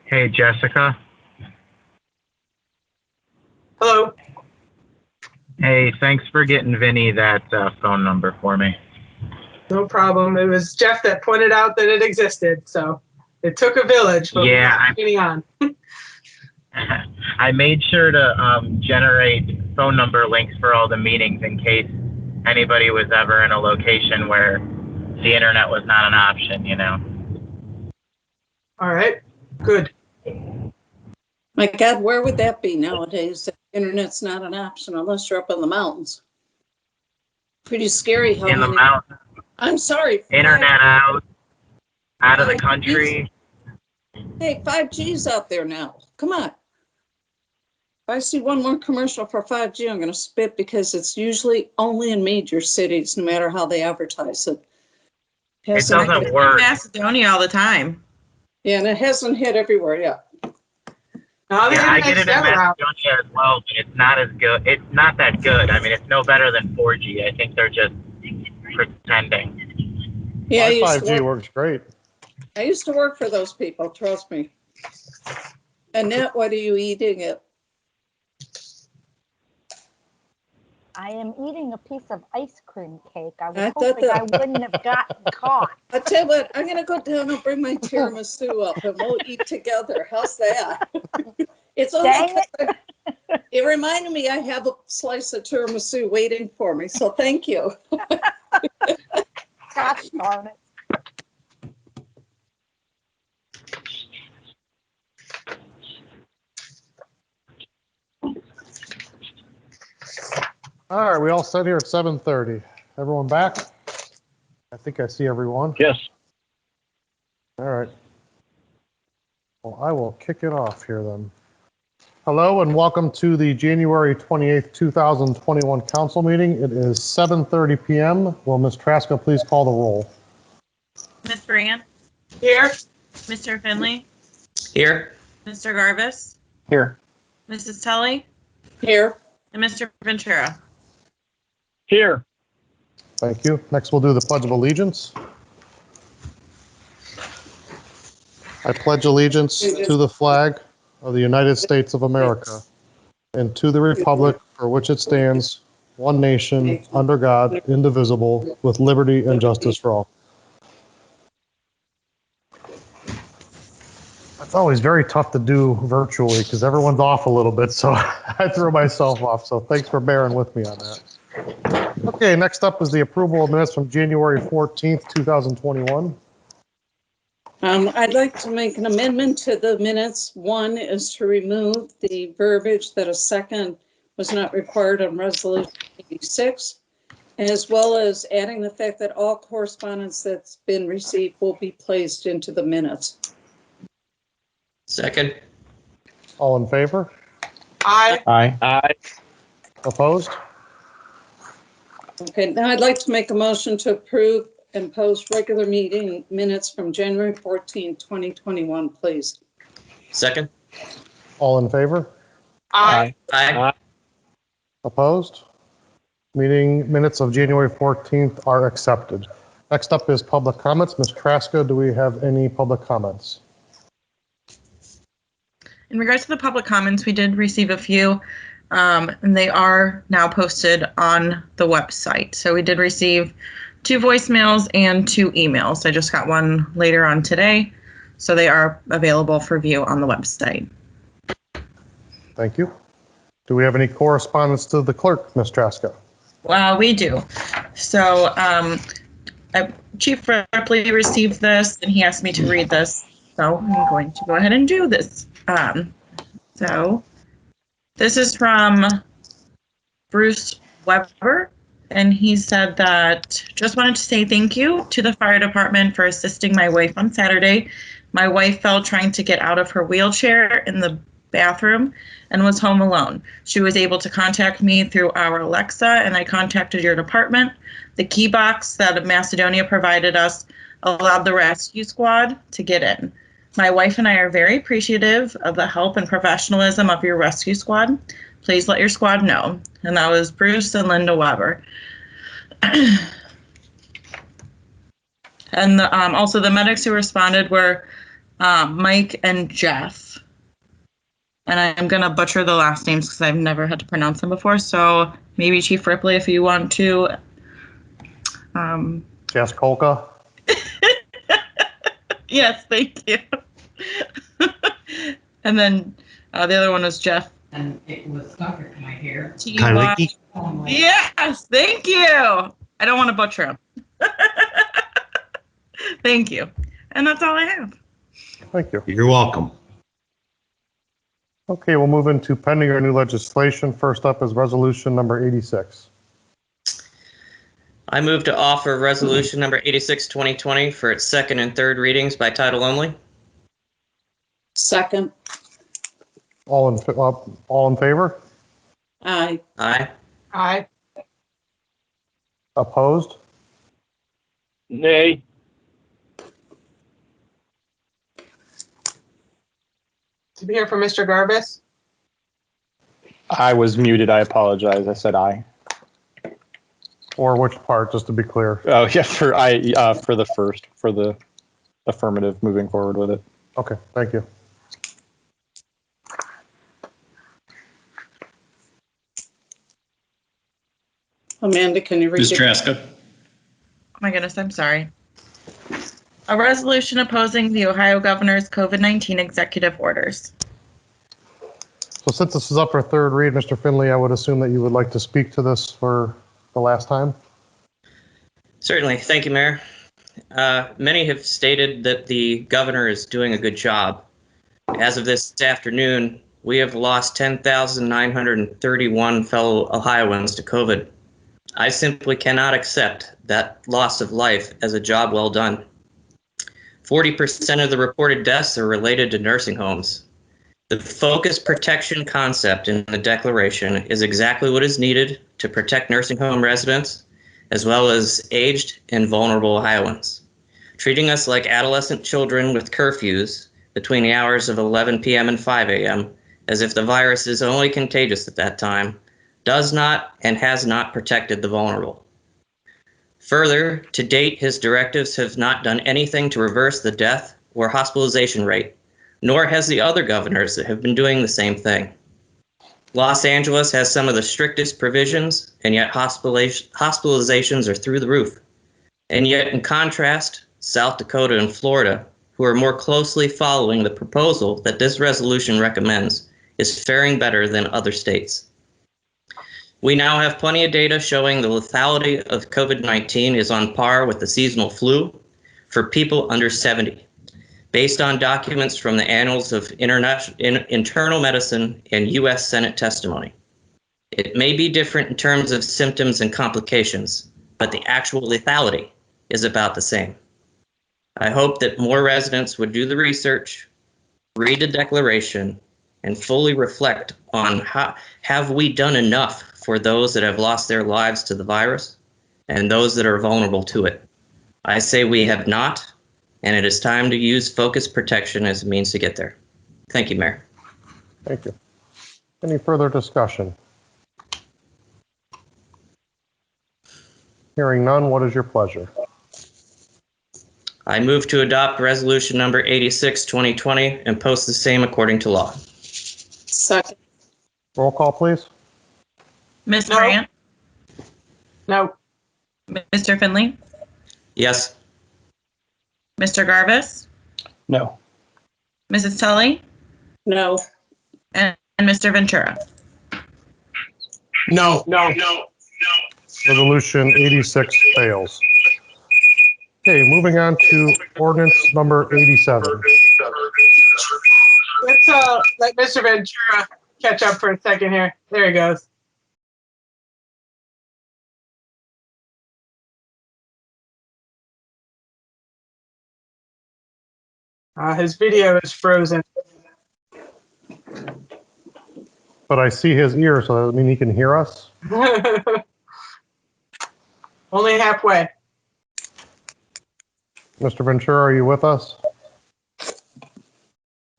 [SPEAKER 13] Hey, Jessica.
[SPEAKER 2] Hello.
[SPEAKER 13] Hey, thanks for getting Vinny that phone number for me.
[SPEAKER 2] No problem. It was Jeff that pointed out that it existed, so it took a village, but
[SPEAKER 13] Yeah,
[SPEAKER 2] we're getting on.
[SPEAKER 13] I made sure to generate phone number links for all the meetings in case anybody was ever in a location where the internet was not an option, you know.
[SPEAKER 2] All right, good.
[SPEAKER 1] My God, where would that be nowadays? The internet's not an option unless you're up in the mountains. Pretty scary how
[SPEAKER 13] In the
[SPEAKER 1] many.
[SPEAKER 13] mountains,
[SPEAKER 1] I'm sorry.
[SPEAKER 13] internet out of the country.
[SPEAKER 1] Hey, 5G's out there now. Come on. If I see one more commercial for 5G, I'm going to spit because it's usually only in major cities, no matter how they advertise it.
[SPEAKER 13] It
[SPEAKER 1] Hasn't
[SPEAKER 13] doesn't
[SPEAKER 1] hit-
[SPEAKER 13] work.
[SPEAKER 3] Macedonia all the time.
[SPEAKER 1] Yeah, and it hasn't hit everywhere yet.
[SPEAKER 2] Now the
[SPEAKER 13] Yeah, I get
[SPEAKER 2] internet's
[SPEAKER 13] it in
[SPEAKER 2] never out.
[SPEAKER 13] Macedonia as well, but it's not as good. It's not that good. I mean, it's no better than 4G. I think they're just pretending.
[SPEAKER 1] Yeah,
[SPEAKER 8] My 5G works great.
[SPEAKER 1] I used to work for those people, trust me. Annette, what are you eating it?
[SPEAKER 14] I am eating a piece of ice cream cake. I was
[SPEAKER 1] I thought
[SPEAKER 14] hoping I
[SPEAKER 1] that-
[SPEAKER 14] wouldn't have gotten caught.
[SPEAKER 1] I tell you what, I'm gonna go down and bring my tiramisu up and we'll eat together. How's that? It's only
[SPEAKER 14] Dang
[SPEAKER 1] it reminded me I have a slice of tiramisu waiting for me, so thank you.
[SPEAKER 14] Gosh darn it.
[SPEAKER 8] All right, we all set here at 7:30. Everyone back? I think I see everyone.
[SPEAKER 9] Yes.
[SPEAKER 8] All right. Well, I will kick it off here then. Hello and welcome to the January 28th, 2021 council meeting. It is 7:30 p.m. Will Ms. Traska please call the roll?
[SPEAKER 3] Ms. Brand,
[SPEAKER 2] Here.
[SPEAKER 3] Mr. Finley,
[SPEAKER 12] Here.
[SPEAKER 3] Mr. Garvis,
[SPEAKER 4] Here.
[SPEAKER 3] Mrs. Tully,
[SPEAKER 1] Here,
[SPEAKER 3] and Mr. Ventura.
[SPEAKER 9] Here.
[SPEAKER 8] Thank you. Next, we'll do the Pledge of Allegiance. I pledge allegiance to the flag of the United States of America and to the republic for which it stands, one nation, under God, indivisible, with liberty and justice for all. It's always very tough to do virtually because everyone's off a little bit, so I threw myself off. So thanks for bearing with me on that. Okay, next up is the approval of minutes from January 14th, 2021.
[SPEAKER 1] I'd like to make an amendment to the minutes. One is to remove the verbiage that a second was not required on resolution 86, as well as adding the fact that all correspondence that's been received will be placed into the minutes.
[SPEAKER 12] Second.
[SPEAKER 8] All in favor?
[SPEAKER 2] Aye.
[SPEAKER 4] Aye.
[SPEAKER 8] Opposed?
[SPEAKER 1] Okay, now I'd like to make a motion to approve and post regular meeting minutes from January 14, 2021, please.
[SPEAKER 12] Second.
[SPEAKER 8] All in favor?
[SPEAKER 2] Aye.
[SPEAKER 12] Aye.
[SPEAKER 8] Opposed? Meeting minutes of January 14th are accepted. Next up is public comments. Ms. Traska, do we have any public comments?
[SPEAKER 3] In regards to the public comments, we did receive a few, and they are now posted on the website. So we did receive 2 voicemails and 2 emails. I just got one later on today, so they are available for view on the website.
[SPEAKER 8] Thank you. Do we have any correspondence to the clerk, Ms. Traska?
[SPEAKER 3] Well, we do. So Chief Ripley received this, and he asked me to read this. So I'm going to go ahead and do this. So this is from Bruce Weber, and he said that just wanted to say thank you to the fire department for assisting my wife on Saturday. My wife fell trying to get out of her wheelchair in the bathroom and was home alone. She was able to contact me through our Alexa, and I contacted your department. The key box that Macedonia provided us allowed the rescue squad to get in. My wife and I are very appreciative of the help and professionalism of your rescue squad. Please let your squad know. And that was Bruce and Linda Weber. And also the medics who responded were Mike and Jeff. And I'm going to butcher the last names because I've never had to pronounce them before. So maybe Chief Ripley, if you want to.
[SPEAKER 8] Jess Kolka?
[SPEAKER 3] Yes, thank you. And then the other one was Jeff.
[SPEAKER 15] And it was stuck in my hair.
[SPEAKER 8] Kyliki?
[SPEAKER 3] Yes, thank you. I don't want to butcher them. Thank you. And that's all I have.
[SPEAKER 8] Thank you.
[SPEAKER 6] You're welcome.
[SPEAKER 8] Okay, we'll move into pending or new legislation. First up is resolution number 86.
[SPEAKER 12] I move to offer resolution number 86, 2020 for its second and third readings by title only.
[SPEAKER 1] Second.
[SPEAKER 8] All in favor?
[SPEAKER 1] Aye.
[SPEAKER 12] Aye.
[SPEAKER 2] Aye.
[SPEAKER 8] Opposed?
[SPEAKER 9] Nay.
[SPEAKER 2] To be here for Mr. Garbus?
[SPEAKER 4] I was muted. I apologize. I said aye.
[SPEAKER 8] Or which part, just to be clear?
[SPEAKER 4] Oh yeah, for the affirmative, moving forward with it.
[SPEAKER 8] Okay, thank you.
[SPEAKER 1] Amanda, can you read
[SPEAKER 5] Ms.
[SPEAKER 1] it?
[SPEAKER 5] Traska.
[SPEAKER 3] Oh my goodness, I'm sorry. A resolution opposing the Ohio governor's COVID-19 executive orders.
[SPEAKER 8] So since this is up for third read, Mr. Finley, I would assume that you would like to speak to this for the last time?
[SPEAKER 12] Certainly. Thank you, Mayor. Many have stated that the governor is doing a good job. As of this afternoon, we have lost 10,931 fellow Ohioans to COVID. I simply cannot accept that loss of life as a job well done. 40% of the reported deaths are related to nursing homes. The focused protection concept in the declaration is exactly what is needed to protect nursing home residents, as well as aged and vulnerable Ohioans. Treating us like adolescent children with curfews between the hours of 11 p.m. and 5 a.m., as if the virus is only contagious at that time, does not and has not protected the vulnerable. Further, to date, his directives have not done anything to reverse the death or hospitalization rate, nor has the other governors that have been doing the same thing. Los Angeles has some of the strictest provisions, and yet hospitalizations are through the roof. And yet, in contrast, South Dakota and Florida, who are more closely following the proposal that this resolution recommends, is faring better than other states. We now have plenty of data showing the lethality of COVID-19 is on par with the seasonal flu for people under 70, based on documents from the Annals of Internal Medicine and U.S. Senate testimony. It may be different in terms of symptoms and complications, but the actual lethality is about the same. I hope that more residents would do the research, read the declaration, and fully reflect on how have we done enough for those that have lost their lives to the virus and those that are vulnerable to it. I say we have not, and it is time to use focus protection as a means to get there. Thank you, Mayor.
[SPEAKER 8] Thank you. Any further discussion? Hearing none, what is your pleasure?
[SPEAKER 12] I move to adopt resolution number 86, 2020 and post the same according to law.
[SPEAKER 1] Second.
[SPEAKER 8] Roll call, please.
[SPEAKER 3] Ms.
[SPEAKER 2] No.
[SPEAKER 3] Grant,
[SPEAKER 2] No.
[SPEAKER 3] Mr. Finley,
[SPEAKER 12] Yes.
[SPEAKER 3] Mr. Garvis,
[SPEAKER 4] No.
[SPEAKER 3] Mrs. Tully,
[SPEAKER 1] No.
[SPEAKER 3] and Mr. Ventura.
[SPEAKER 2] No.
[SPEAKER 8] Resolution 86 fails. Okay, moving on to ordinance number 87.
[SPEAKER 2] Let's let Mr. Ventura catch up for a second here. There he goes. His video is frozen.
[SPEAKER 8] But I see his ear, so does that mean he can hear us?
[SPEAKER 2] Only halfway.
[SPEAKER 8] Mr. Ventura, are you with us?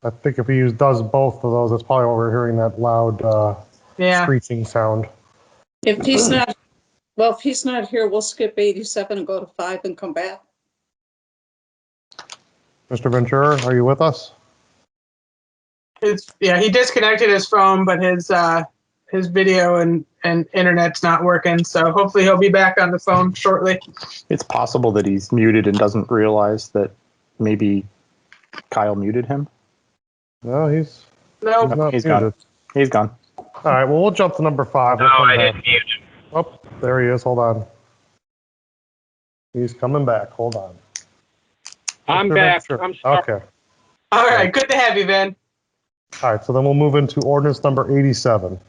[SPEAKER 8] I think if he does both of those, that's probably why we're hearing that loud
[SPEAKER 2] Yeah.
[SPEAKER 8] screeching sound.
[SPEAKER 1] If he's not, well, if he's not here, we'll skip 87 and go to 5 and come back.
[SPEAKER 8] Mr. Ventura, are you with us?
[SPEAKER 2] Yeah, he disconnected his phone, but his video and internet's not working. So hopefully he'll be back on the phone shortly.
[SPEAKER 4] It's possible that he's muted and doesn't realize that maybe Kyle muted him.
[SPEAKER 8] No, he's
[SPEAKER 2] No,
[SPEAKER 8] not
[SPEAKER 4] He's
[SPEAKER 8] muted.
[SPEAKER 4] gone. He's gone.
[SPEAKER 8] All right, well, we'll jump to number 5.
[SPEAKER 13] No,
[SPEAKER 8] We'll come
[SPEAKER 13] I
[SPEAKER 8] back.
[SPEAKER 13] didn't mute.
[SPEAKER 8] Oh, there he is. Hold on. He's coming back. Hold on.
[SPEAKER 9] I'm
[SPEAKER 8] Mr.
[SPEAKER 9] back.
[SPEAKER 8] Ventura.
[SPEAKER 9] I'm sorry.
[SPEAKER 8] Okay.
[SPEAKER 2] all right. Good to have you, Vin.
[SPEAKER 8] All right, so then we'll move into ordinance number 87.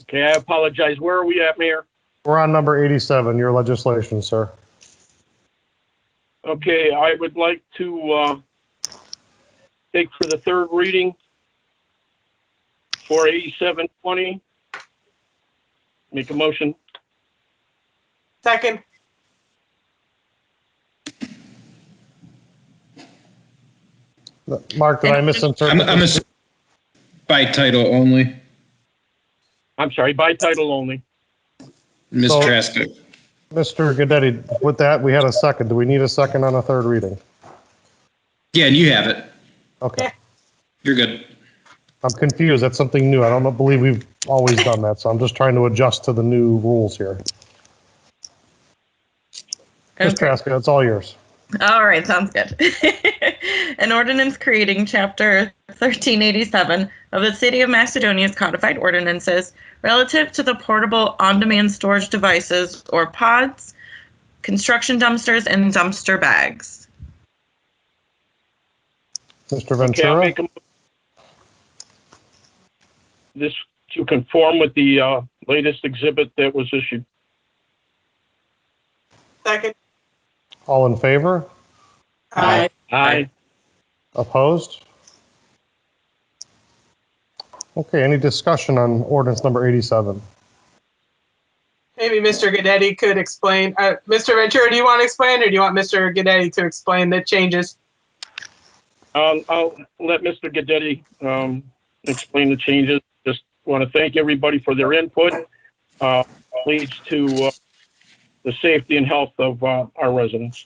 [SPEAKER 9] Okay, I apologize. Where are we at, Mayor?
[SPEAKER 8] We're on number 87, your legislation, sir.
[SPEAKER 9] Okay, I would like to take for the third reading for 8720. Make a motion.
[SPEAKER 2] Second.
[SPEAKER 8] Mark, did I misinterpret?
[SPEAKER 5] I'm by title only.
[SPEAKER 9] I'm sorry, by title only.
[SPEAKER 5] Ms.
[SPEAKER 8] So-
[SPEAKER 5] Trask.
[SPEAKER 8] Mr. Gaddetti, with that, we had a second. Do we need a second on a third reading?
[SPEAKER 5] Yeah, and you have it.
[SPEAKER 8] Okay.
[SPEAKER 5] You're good.
[SPEAKER 8] I'm confused. That's something new. I don't believe we've always done that, so I'm just trying to adjust to the new rules here. Ms. Traska, it's all yours.
[SPEAKER 3] All right, sounds good. An ordinance creating Chapter 1387 of the City of Macedonia's codified ordinances relative to the portable on-demand storage devices, or pods, construction dumpsters, and dumpster bags.
[SPEAKER 8] Mr.
[SPEAKER 9] Okay, I'll
[SPEAKER 8] Ventura?
[SPEAKER 9] make this to conform with the latest exhibit that was issued.
[SPEAKER 2] Second.
[SPEAKER 8] All in favor?
[SPEAKER 2] Aye.
[SPEAKER 9] Aye.
[SPEAKER 8] Opposed? Okay, any discussion on ordinance number 87?
[SPEAKER 2] Maybe Mr. Gaddetti could explain. Mr. Ventura, do you want to explain, or do you want Mr. Gaddetti to explain the changes?
[SPEAKER 9] I'll let Mr. Gaddetti explain the changes. Just want to thank everybody for their input. Leads to the safety and health of our residents.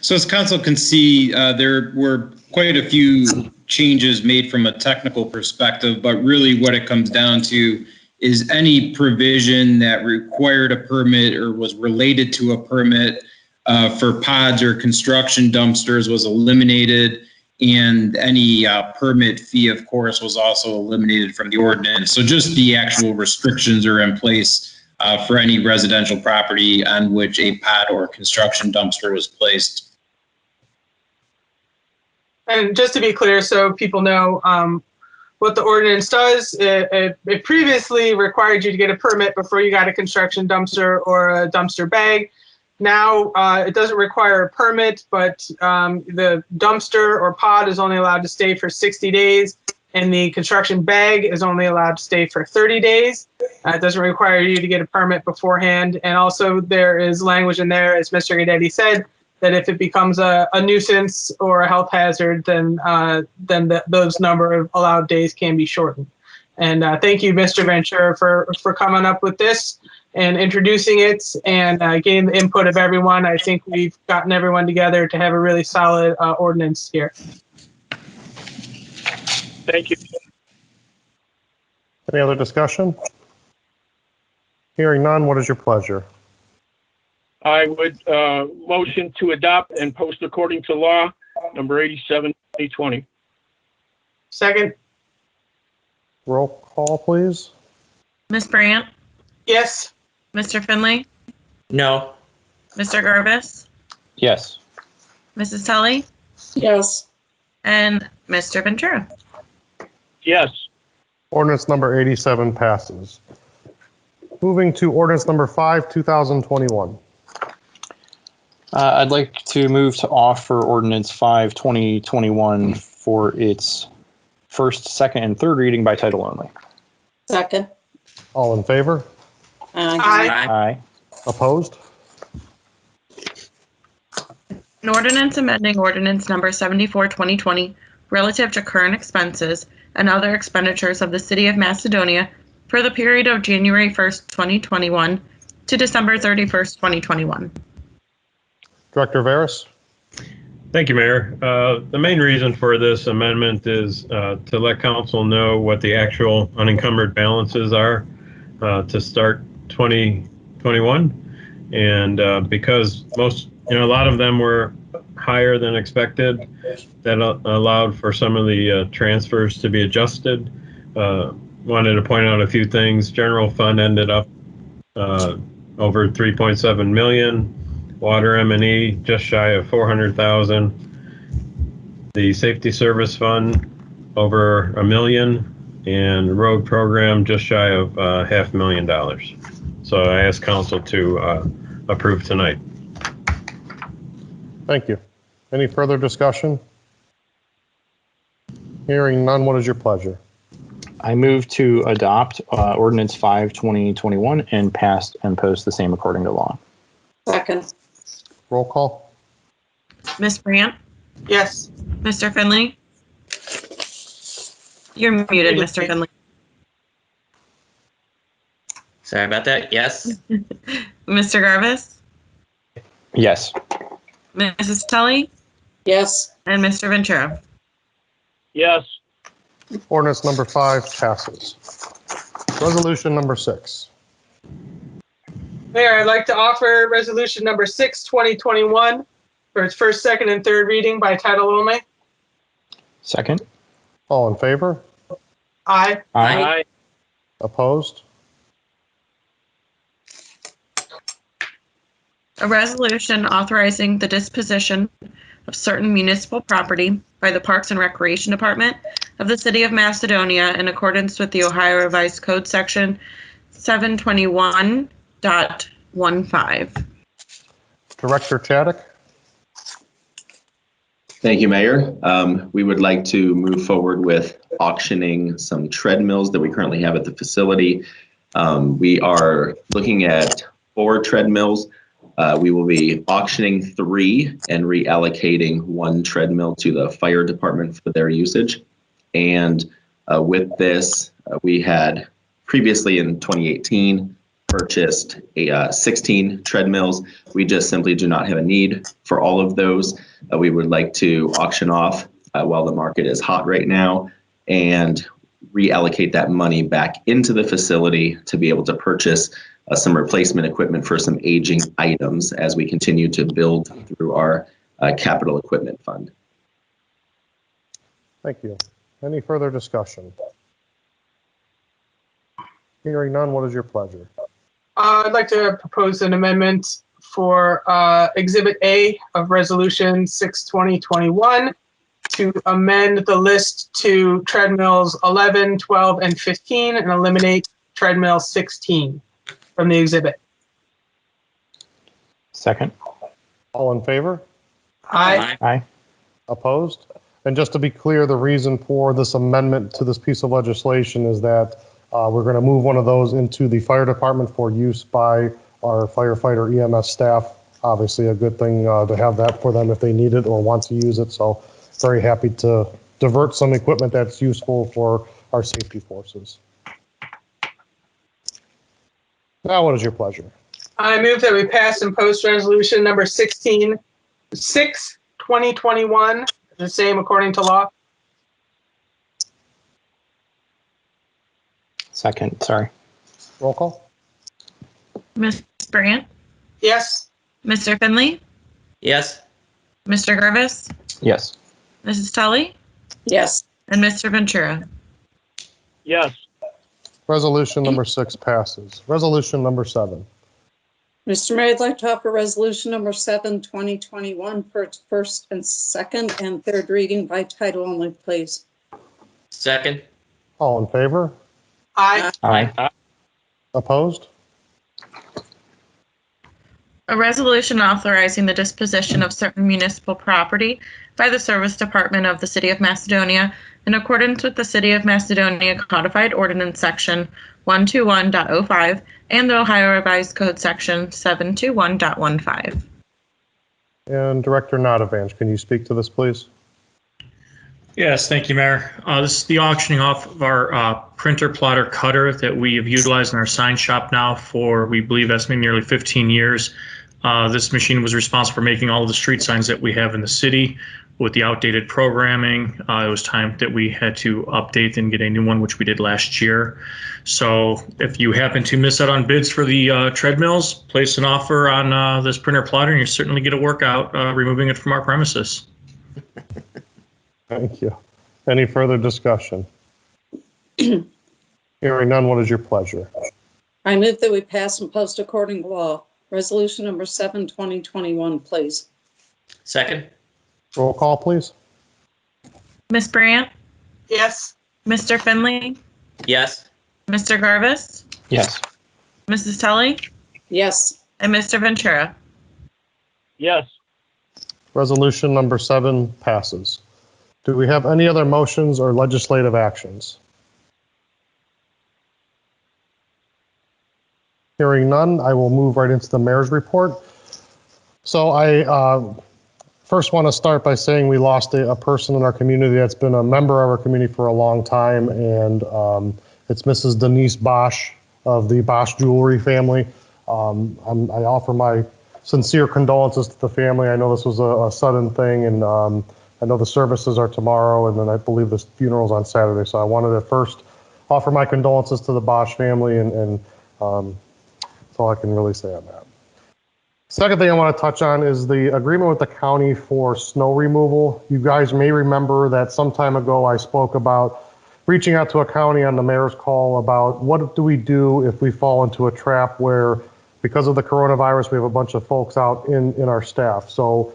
[SPEAKER 5] So as council can see, there were quite a few changes made from a technical perspective, but really what it comes down to is any provision that required a permit or was related to a permit for pods or construction dumpsters was eliminated, and any permit fee, of course, was also eliminated from the ordinance. So just the actual restrictions are in place for any residential property on which a pod or construction dumpster was placed.
[SPEAKER 2] And just to be clear, so people know what the ordinance does, it previously required you to get a permit before you got a construction dumpster or a dumpster bag. Now it doesn't require a permit, but the dumpster or pod is only allowed to stay for 60 days, and the construction bag is only allowed to stay for 30 days. It doesn't require you to get a permit beforehand. And also there is language in there, as Mr. Gaddetti said, that if it becomes a nuisance or a health hazard, then those number of allowed days can be shortened. And thank you, Mr. Ventura, for coming up with this and introducing it and getting the input of everyone. I think we've gotten everyone together to have a really solid ordinance here.
[SPEAKER 9] Thank you.
[SPEAKER 8] Any other discussion? Hearing none, what is your pleasure?
[SPEAKER 9] I would motion to adopt and post according to law, number 87, 2020.
[SPEAKER 2] Second.
[SPEAKER 8] Roll call, please.
[SPEAKER 3] Ms. Brandt,
[SPEAKER 2] Yes.
[SPEAKER 3] Mr. Finley,
[SPEAKER 12] No.
[SPEAKER 3] Mr. Garvis,
[SPEAKER 4] Yes.
[SPEAKER 3] Mrs. Tully,
[SPEAKER 1] Yes.
[SPEAKER 3] and Mr. Ventura.
[SPEAKER 9] Yes.
[SPEAKER 8] Ordinance number 87 passes. Moving to ordinance number 5, 2021.
[SPEAKER 4] I'd like to move to offer ordinance 5, 2021 for its first, second, and third reading by title only.
[SPEAKER 1] Second.
[SPEAKER 8] All in favor?
[SPEAKER 2] Aye.
[SPEAKER 4] Aye.
[SPEAKER 8] Opposed?
[SPEAKER 3] An ordinance amending ordinance number 74, 2020, relative to current expenses and other expenditures of the City of Macedonia for the period of January 1st, 2021 to December 31st, 2021.
[SPEAKER 8] Director Veras?
[SPEAKER 10] Thank you, Mayor. The main reason for this amendment is to let council know what the actual unencumbered balances are to start 2021. And because a lot of them were higher than expected, that allowed for some of the transfers to be adjusted. Wanted to point out a few things. General fund ended up over 3.7 million. Water M&E just shy of 400,000. The safety service fund over $1 million, and road program just shy of $500,000. So I ask council to approve tonight.
[SPEAKER 8] Thank you. Any further discussion? Hearing none, what is your pleasure?
[SPEAKER 4] I move to adopt ordinance 5, 2021 and pass and post the same according to law.
[SPEAKER 1] Second.
[SPEAKER 8] Roll call.
[SPEAKER 3] Ms. Brandt,
[SPEAKER 2] Yes.
[SPEAKER 3] Mr. Finley. You're muted, Mr. Finley.
[SPEAKER 12] Sorry about that. Yes.
[SPEAKER 3] Mr. Garvis,
[SPEAKER 4] Yes.
[SPEAKER 3] Mrs. Tully,
[SPEAKER 1] Yes.
[SPEAKER 3] and Mr. Ventura.
[SPEAKER 9] Yes.
[SPEAKER 8] Ordinance number 5 passes. Resolution number 6.
[SPEAKER 2] Mayor, I'd like to offer resolution number 6, 2021 for its first, second, and third reading by title only.
[SPEAKER 4] Second.
[SPEAKER 8] All in favor?
[SPEAKER 2] Aye.
[SPEAKER 9] Aye.
[SPEAKER 8] Opposed?
[SPEAKER 3] A resolution authorizing the disposition of certain municipal property by the Parks and Recreation Department of the City of Macedonia in accordance with the Ohio Revised Code Section 721.15.
[SPEAKER 8] Director Chaddick?
[SPEAKER 7] Thank you, Mayor. We would like to move forward with auctioning some treadmills that we currently have at the facility. We are looking at 4 treadmills. We will be auctioning 3 and reallocating 1 treadmill to the fire department for their usage. And with this, we had previously in 2018 purchased 16 treadmills. We just simply do not have a need for all of those. We would like to auction off while the market is hot right now and reallocate that money back into the facility to be able to purchase some replacement equipment for some aging items as we continue to build through our capital equipment fund.
[SPEAKER 8] Thank you. Any further discussion? Hearing none, what is your pleasure?
[SPEAKER 2] I'd like to propose an amendment for Exhibit A of Resolution 6, 2021 to amend the list to treadmills 11, 12, and 15 and eliminate treadmill 16 from the exhibit.
[SPEAKER 4] Second.
[SPEAKER 8] All in favor?
[SPEAKER 2] Aye.
[SPEAKER 4] Aye.
[SPEAKER 8] Opposed? And just to be clear, the reason for this amendment to this piece of legislation is that We're going to move one of those into the fire department for use by our firefighter EMS staff. Obviously a good thing to have that for them if they need it or want to use it. So very happy to divert some equipment that's useful for our safety forces. Now, what is your pleasure?
[SPEAKER 2] I move that we pass and post resolution number 16-6/2021, the same according to law.
[SPEAKER 4] Second, sorry.
[SPEAKER 8] Roll call.
[SPEAKER 3] Ms. Brandt,
[SPEAKER 2] Yes.
[SPEAKER 3] Mr. Finley,
[SPEAKER 12] Yes.
[SPEAKER 3] Mr. Garvis,
[SPEAKER 4] Yes.
[SPEAKER 3] Mrs. Tully,
[SPEAKER 1] Yes.
[SPEAKER 3] and Mr. Ventura.
[SPEAKER 9] Yes.
[SPEAKER 8] Resolution number 6 passes. Resolution number 7.
[SPEAKER 1] Mr. Mayor, I'd like to offer resolution number 7, 2021 for its first and second and third reading by title only, please.
[SPEAKER 12] Second.
[SPEAKER 8] All in favor?
[SPEAKER 2] Aye.
[SPEAKER 4] Aye.
[SPEAKER 8] Opposed?
[SPEAKER 3] A resolution authorizing the disposition of certain municipal property by the Service Department of the City of Macedonia in accordance with the City of Macedonia Codified Ordinance Section 121.05 and the Ohio Revised Code Section 721.15.
[SPEAKER 8] And Director Notavans, can you speak to this, please?
[SPEAKER 11] Yes, thank you, Mayor. This is the auctioning off of our printer plotter cutter that we have utilized in our sign shop now for, we believe, estimated nearly 15 years. This machine was responsible for making all of the street signs that we have in the city. With the outdated programming, it was time that we had to update and get a new one, which we did last year. So if you happen to miss out on bids for the treadmills, place an offer on this printer plotter and you certainly get a workout removing it from our premises.
[SPEAKER 8] Thank you. Any further discussion? Hearing none, what is your pleasure?
[SPEAKER 1] I move that we pass and post according to law. Resolution number 7, 2021, please.
[SPEAKER 12] Second.
[SPEAKER 8] Roll call, please.
[SPEAKER 3] Ms. Brandt,
[SPEAKER 2] Yes.
[SPEAKER 3] Mr. Finley,
[SPEAKER 12] Yes.
[SPEAKER 3] Mr. Garvis,
[SPEAKER 4] Yes.
[SPEAKER 3] Mrs. Tully,
[SPEAKER 1] Yes.
[SPEAKER 3] and Mr. Ventura.
[SPEAKER 9] Yes.
[SPEAKER 8] Resolution number 7 passes. Do we have any other motions or legislative actions? Hearing none, I will move right into the mayor's report. So I first want to start by saying we lost a person in our community that's been a member of our community for a long time, and it's Mrs. Denise Bosch of the Bosch Jewelry family. I offer my sincere condolences to the family. I know this was a sudden thing, and I know the services are tomorrow, and then I believe the funeral's on Saturday. So I wanted to first offer my condolences to the Bosch family, and that's all I can really say on that. Second thing I want to touch on is the agreement with the county for snow removal. You guys may remember that some time ago I spoke about reaching out to a county on the mayor's call about what do we do if we fall into a trap where, because of the coronavirus, we have a bunch of folks out in our staff. So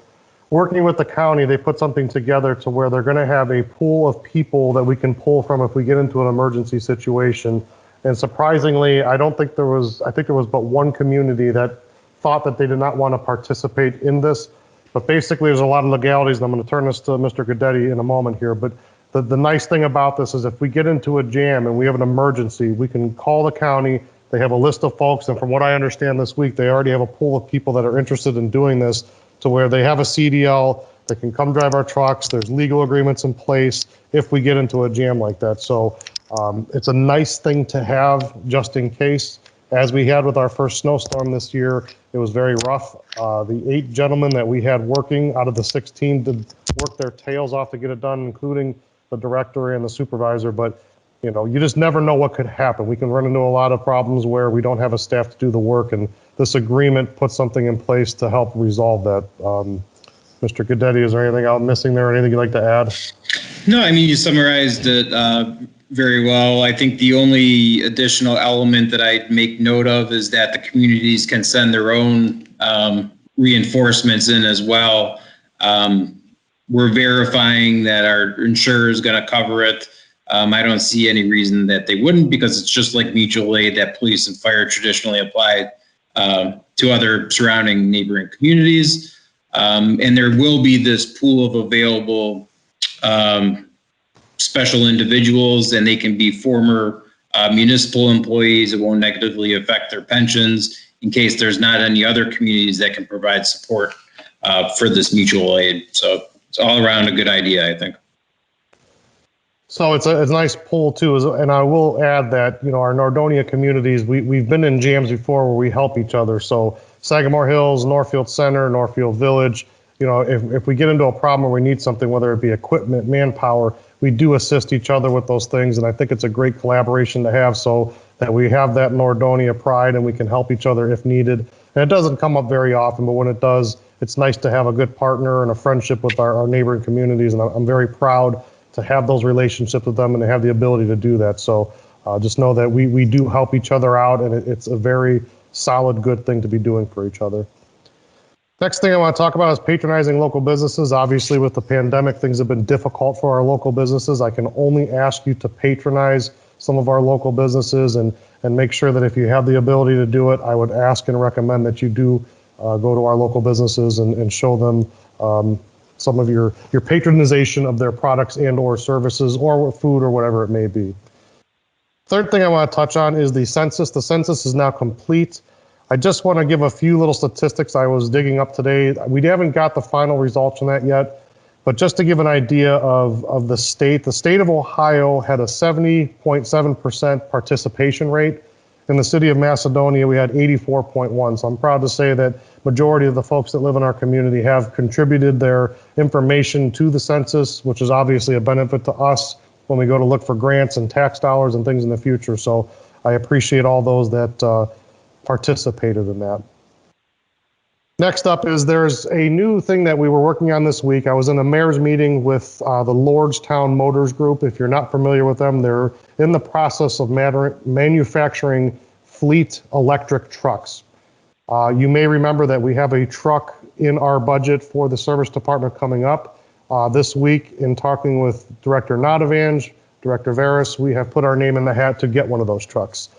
[SPEAKER 8] working with the county, they put something together to where they're going to have a pool of people that we can pull from if we get into an emergency situation. And surprisingly, I think there was but one community that thought that they did not want to participate in this. But basically, there's a lot of legalities, and I'm going to turn this to Mr. Guidetti in a moment here. But the nice thing about this is if we get into a jam and we have an emergency, we can call the county. They have a list of folks, and from what I understand this week, they already have a pool of people that are interested in doing this, to where they have a CDL, they can come drive our trucks. There's legal agreements in place if we get into a jam like that. So it's a nice thing to have just in case. As we had with our first snowstorm this year, it was very rough. The 8 gentlemen that we had working out of the 16 did work their tails off to get it done, including the director and the supervisor. But you know, you just never know what could happen. We can run into a lot of problems where we don't have a staff to do the work, and this agreement puts something in place to help resolve that. Mr. Guidetti, is there anything I'm missing there, or anything you'd like to add?
[SPEAKER 5] No, I mean, you summarized it very well. I think the only additional element that I'd make note of is that the communities can send their own reinforcements in as well. We're verifying that our insurer is going to cover it. I don't see any reason that they wouldn't, because it's just like mutual aid that police and fire traditionally apply to other surrounding neighboring communities. And there will be this pool of available special individuals, and they can be former municipal employees. It won't negatively affect their pensions in case there's not any other communities that can provide support for this mutual aid. So it's all around a good idea, I think.
[SPEAKER 8] So it's a nice pull too, and I will add that, you know, our Nordonia communities, we've been in jams before where we help each other. So Sagamore Hills, Northfield Center, Northfield Village, you know, if we get into a problem or we need something, whether it be equipment, manpower, we do assist each other with those things. And I think it's a great collaboration to have so that we have that Nordonia pride and we can help each other if needed. And it doesn't come up very often, but when it does, it's nice to have a good partner and a friendship with our neighboring communities. And I'm very proud to have those relationships with them and to have the ability to do that. So just know that we do help each other out, and it's a very solid, good thing to be doing for each other. Next thing I want to talk about is patronizing local businesses. Obviously, with the pandemic, things have been difficult for our local businesses. I can only ask you to patronize some of our local businesses and make sure that if you have the ability to do it, I would ask and recommend that you do go to our local businesses and show them some of your patronization of their products and or services or food or whatever it may be. Third thing I want to touch on is the census. The census is now complete. I just want to give a few little statistics I was digging up today. We haven't got the final results on that yet, but just to give an idea of the state of Ohio had a 70.7% participation rate. In the city of Macedonia, we had 84.1. So I'm proud to say that majority of the folks that live in our community have contributed their information to the census, which is obviously a benefit to us when we go to look for grants and tax dollars and things in the future. So I appreciate all those that participated in that. Next up is there's a new thing that we were working on this week. I was in a mayor's meeting with the Lordstown Motors Group. If you're not familiar with them, they're in the process of manufacturing fleet electric trucks. You may remember that we have a truck in our budget for the service department coming up. This week, in talking with Director Notavange, Director Veras, we have put our name in the hat to get one of those trucks.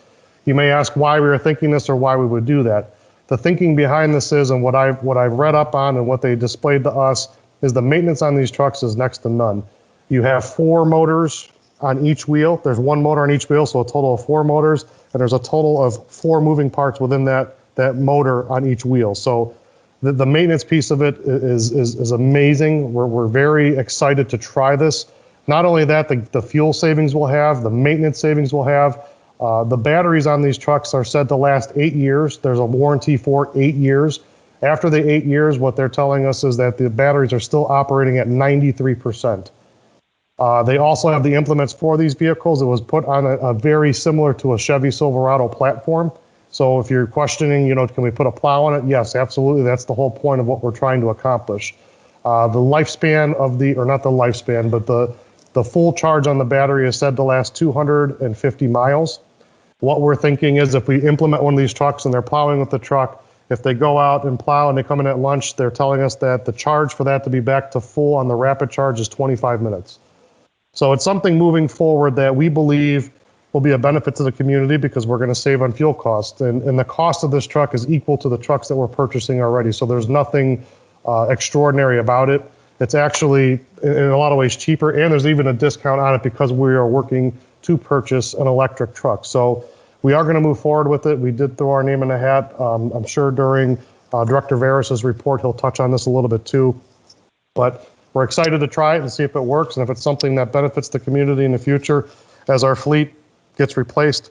[SPEAKER 8] You may ask why we were thinking this or why we would do that. The thinking behind this is, and what I've read up on and what they displayed to us, is the maintenance on these trucks is next to none. You have 4 motors on each wheel. There's 1 motor on each wheel, so a total of 4 motors, and there's a total of 4 moving parts within that motor on each wheel. So the maintenance piece of it is amazing. We're very excited to try this. Not only that, the fuel savings we'll have, the maintenance savings we'll have. The batteries on these trucks are said to last 8 years. There's a warranty for 8 years. After the 8 years, what they're telling us is that the batteries are still operating at 93%. They also have the implements for these vehicles. It was put on a very similar to a Chevy Silverado platform. So if you're questioning, can we put a plow on it? Yes, absolutely. That's the whole point of what we're trying to accomplish. The lifespan of not the lifespan, but the full charge on the battery is said to last 250 miles. What we're thinking is if we implement one of these trucks and they're plowing with the truck, if they go out and plow and they come in at lunch, they're telling us that the charge for that to be back to full on the rapid charge is 25 minutes. So it's something moving forward that we believe will be a benefit to the community because we're going to save on fuel costs. And the cost of this truck is equal to the trucks that we're purchasing already. So there's nothing extraordinary about it. It's actually in a lot of ways cheaper, and there's even a discount on it because we are working to purchase an electric truck. So we are going to move forward with it. We did throw our name in the hat. I'm sure during Director Veras' report, he'll touch on this a little bit too. But we're excited to try it and see if it works. And if it's something that benefits the community in the future, as our fleet gets replaced,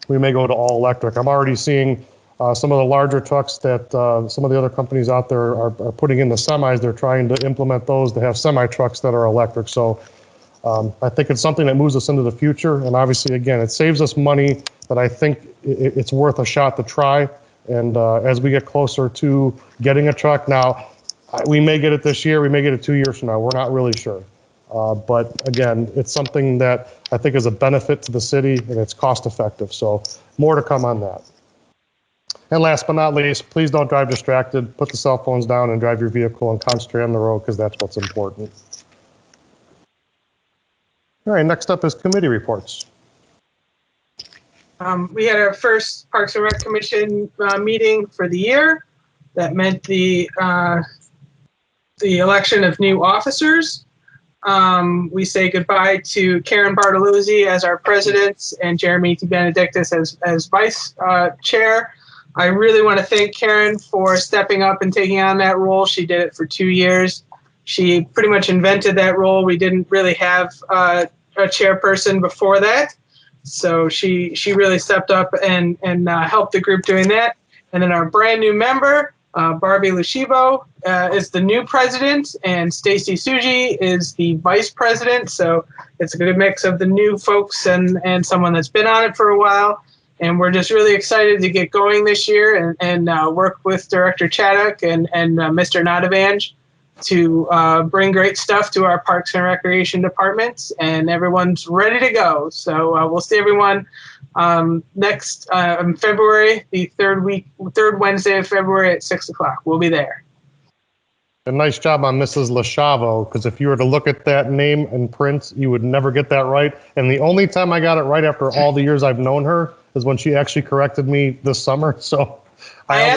[SPEAKER 8] we may go to all electric. I'm already seeing some of the larger trucks that some of the other companies out there are putting in the semis. They're trying to implement those to have semi trucks that are electric. So I think it's something that moves us into the future. And obviously, again, it saves us money that I think it's worth a shot to try. And as we get closer to getting a truck now, we may get it this year, we may get it 2 years from now. We're not really sure. But again, it's something that I think is a benefit to the city and it's cost effective. So more to come on that. And last but not least, please don't drive distracted. Put the cell phones down and drive your vehicle and concentrate on the road because that's what's important. All right, next up is committee reports.
[SPEAKER 2] We had our first Parks and Rec Commission meeting for the year. That meant the election of new officers. we say goodbye to Karen Bartoluzzi as our president and Jeremy T. Benedictus as vice chair. I really want to thank Karen for stepping up and taking on that role. She did it for 2 years. She pretty much invented that role. We didn't really have a chairperson before that. So she really stepped up and helped the group doing that. And then our brand new member, Barbie Lushibo, is the new president, and Stacy Suji is the vice president. So it's a good mix of the new folks and someone that's been on it for a while. And we're just really excited to get going this year and work with Director Chaddock and Mr. Nadavanj to bring great stuff to our Parks and Recreation departments. And everyone's ready to go. So we'll see everyone next February, the third Wednesday of February at 6 o'clock. We'll be there.
[SPEAKER 8] A nice job on Mrs. Lashavo, because if you were to look at that name in print, you would never get that right. And the only time I got it right after all the years I've known her is when she actually corrected me this summer. So I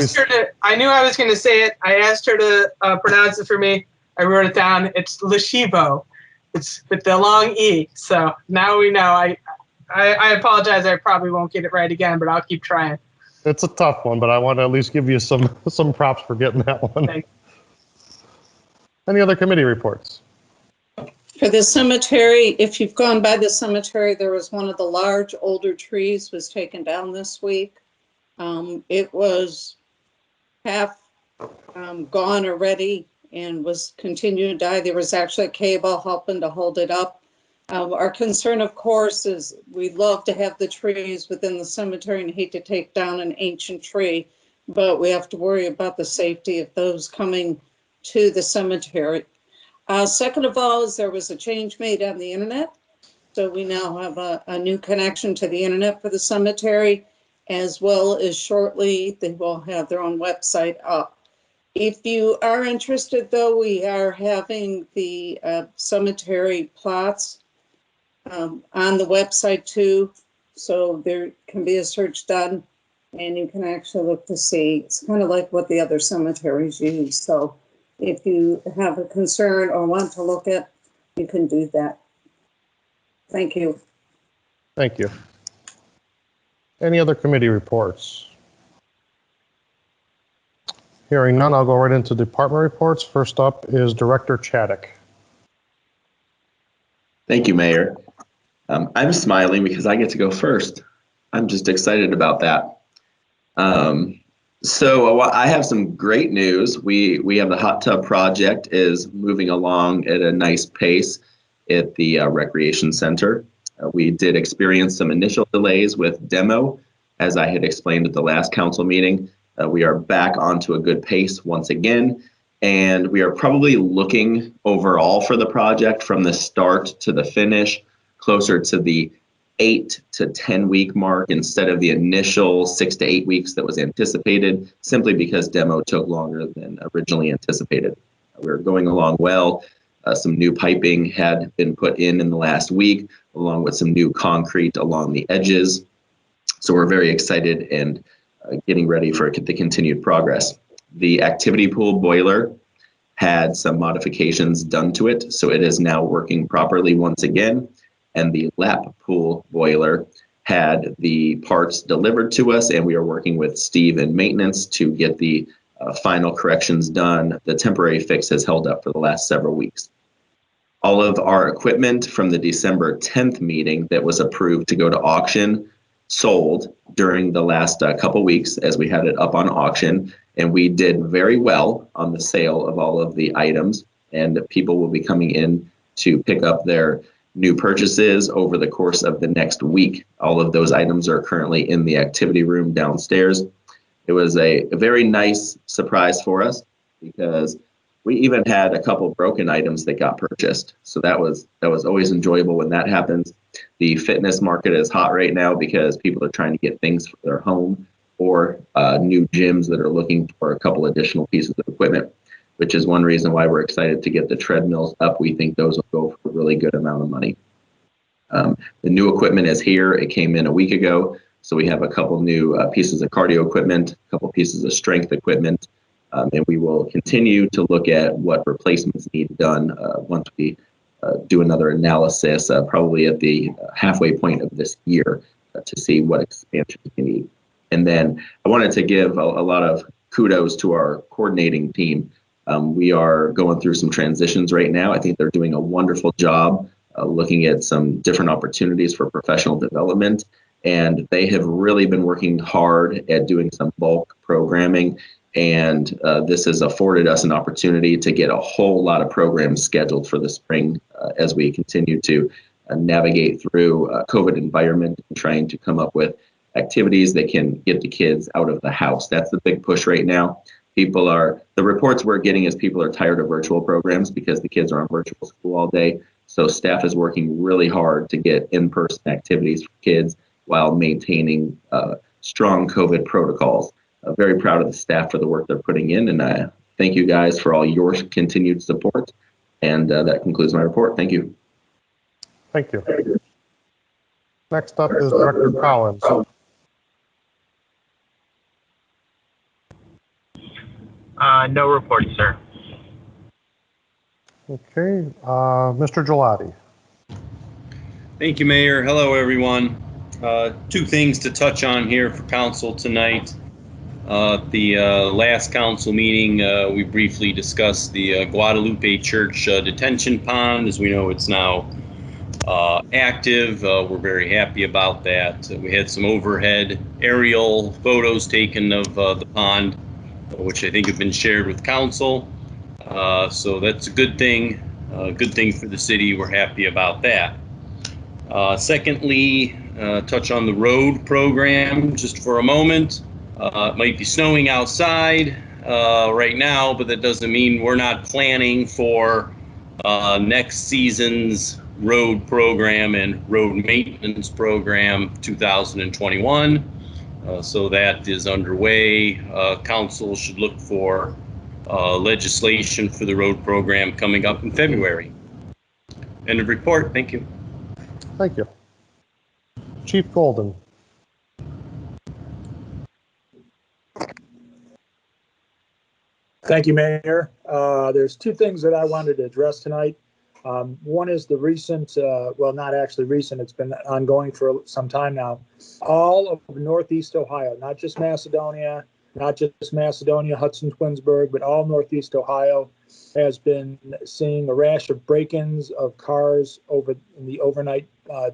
[SPEAKER 8] knew I was going to say it. I asked her to pronounce it for me. I wrote it down. It's Lashivo. It's with the long E. So now we know. I apologize. I probably won't get it right again, but I'll keep trying. It's a tough one, but I want to at least give you some props for getting that one.
[SPEAKER 2] Thanks.
[SPEAKER 8] Any other committee reports?
[SPEAKER 1] For the cemetery, if you've gone by the cemetery, there was one of the large older trees was taken down this week. It was half gone already and was continuing to die. There was actually a cable helping to hold it up. Our concern, of course, is we'd love to have the trees within the cemetery and hate to take down an ancient tree, but we have to worry about the safety of those coming to the cemetery. Second of all, is there was a change made on the internet. So we now have a new connection to the internet for the cemetery, as well as shortly they will have their own website up. If you are interested, though, we are having the cemetery plots on the website too. So there can be a search done and you can actually look to see. It's kind of like what the other cemeteries use. So if you have a concern or want to look at, you can do that. Thank you.
[SPEAKER 8] Thank you. Any other committee reports? Hearing none, I'll go right into department reports. First up is Director Chaddock.
[SPEAKER 7] Thank you, Mayor. I'm smiling because I get to go first. I'm just excited about that. So I have some great news. We have the hot tub project is moving along at a nice pace at the recreation center. We did experience some initial delays with demo, as I had explained at the last council meeting. We are back onto a good pace once again, and we are probably looking overall for the project from the start to the finish closer to the 8 to 10 week mark instead of the initial 6 to 8 weeks that was anticipated, simply because demo took longer than originally anticipated. We're going along well. Some new piping had been put in the last week, along with some new concrete along the edges. So we're very excited and getting ready for the continued progress. The activity pool boiler had some modifications done to it, so it is now working properly once again. And the lap pool boiler had the parts delivered to us, and we are working with Steve in maintenance to get the final corrections done. The temporary fix has held up for the last several weeks. All of our equipment from the December 10th meeting that was approved to go to auction sold during the last couple weeks as we had it up on auction, and we did very well on the sale of all of the items, and people will be coming in to pick up their new purchases over the course of the next week. All of those items are currently in the activity room downstairs. It was a very nice surprise for us because we even had a couple broken items that got purchased. So that was always enjoyable when that happens. The fitness market is hot right now because people are trying to get things for their home or new gyms that are looking for a couple additional pieces of equipment, which is one reason why we're excited to get the treadmills up. We think those will go for a really good amount of money. The new equipment is here. It came in a week ago. So we have a couple new pieces of cardio equipment, a couple pieces of strength equipment, and we will continue to look at what replacements need done once we do another analysis, probably at the halfway point of this year, to see what expansion we need. And then I wanted to give a lot of kudos to our coordinating team. We are going through some transitions right now. I think they're doing a wonderful job looking at some different opportunities for professional development. And they have really been working hard at doing some bulk programming. And this has afforded us an opportunity to get a whole lot of programs scheduled for the spring as we continue to navigate through a COVID environment and trying to come up with activities that can get the kids out of the house. That's the big push right now. The reports we're getting is people are tired of virtual programs because the kids are on virtual school all day. So staff is working really hard to get in-person activities for kids while maintaining strong COVID protocols. Very proud of the staff for the work they're putting in, and I thank you guys for all your continued support. And that concludes my report. Thank you.
[SPEAKER 8] Thank you. Next up is Director Collins.
[SPEAKER 13] No report, sir.
[SPEAKER 8] Okay, Mr. Gelati.
[SPEAKER 16] Thank you, Mayor. Hello, everyone. Two things to touch on here for council tonight. The last council meeting, we briefly discussed the Guadalupe Church detention pond. As we know, it's now active. We're very happy about that. We had some overhead aerial photos taken of the pond, which I think have been shared with council. So that's a good thing. Good thing for the city. We're happy about that. Secondly, touch on the road program just for a moment. It might be snowing outside right now, but that doesn't mean we're not planning for next season's road program and road maintenance program 2021. So that is underway. Council should look for legislation for the road program coming up in February. End of report. Thank you.
[SPEAKER 8] Thank you. Chief Golden.
[SPEAKER 17] Thank you, Mayor. There's two things that I wanted to address tonight. One is the recent, well, not actually recent, it's been ongoing for some time now. All of Northeast Ohio, not just Macedonia, Hudson, Twinsburg, but all Northeast Ohio has been seeing a rash of break-ins of cars in the overnight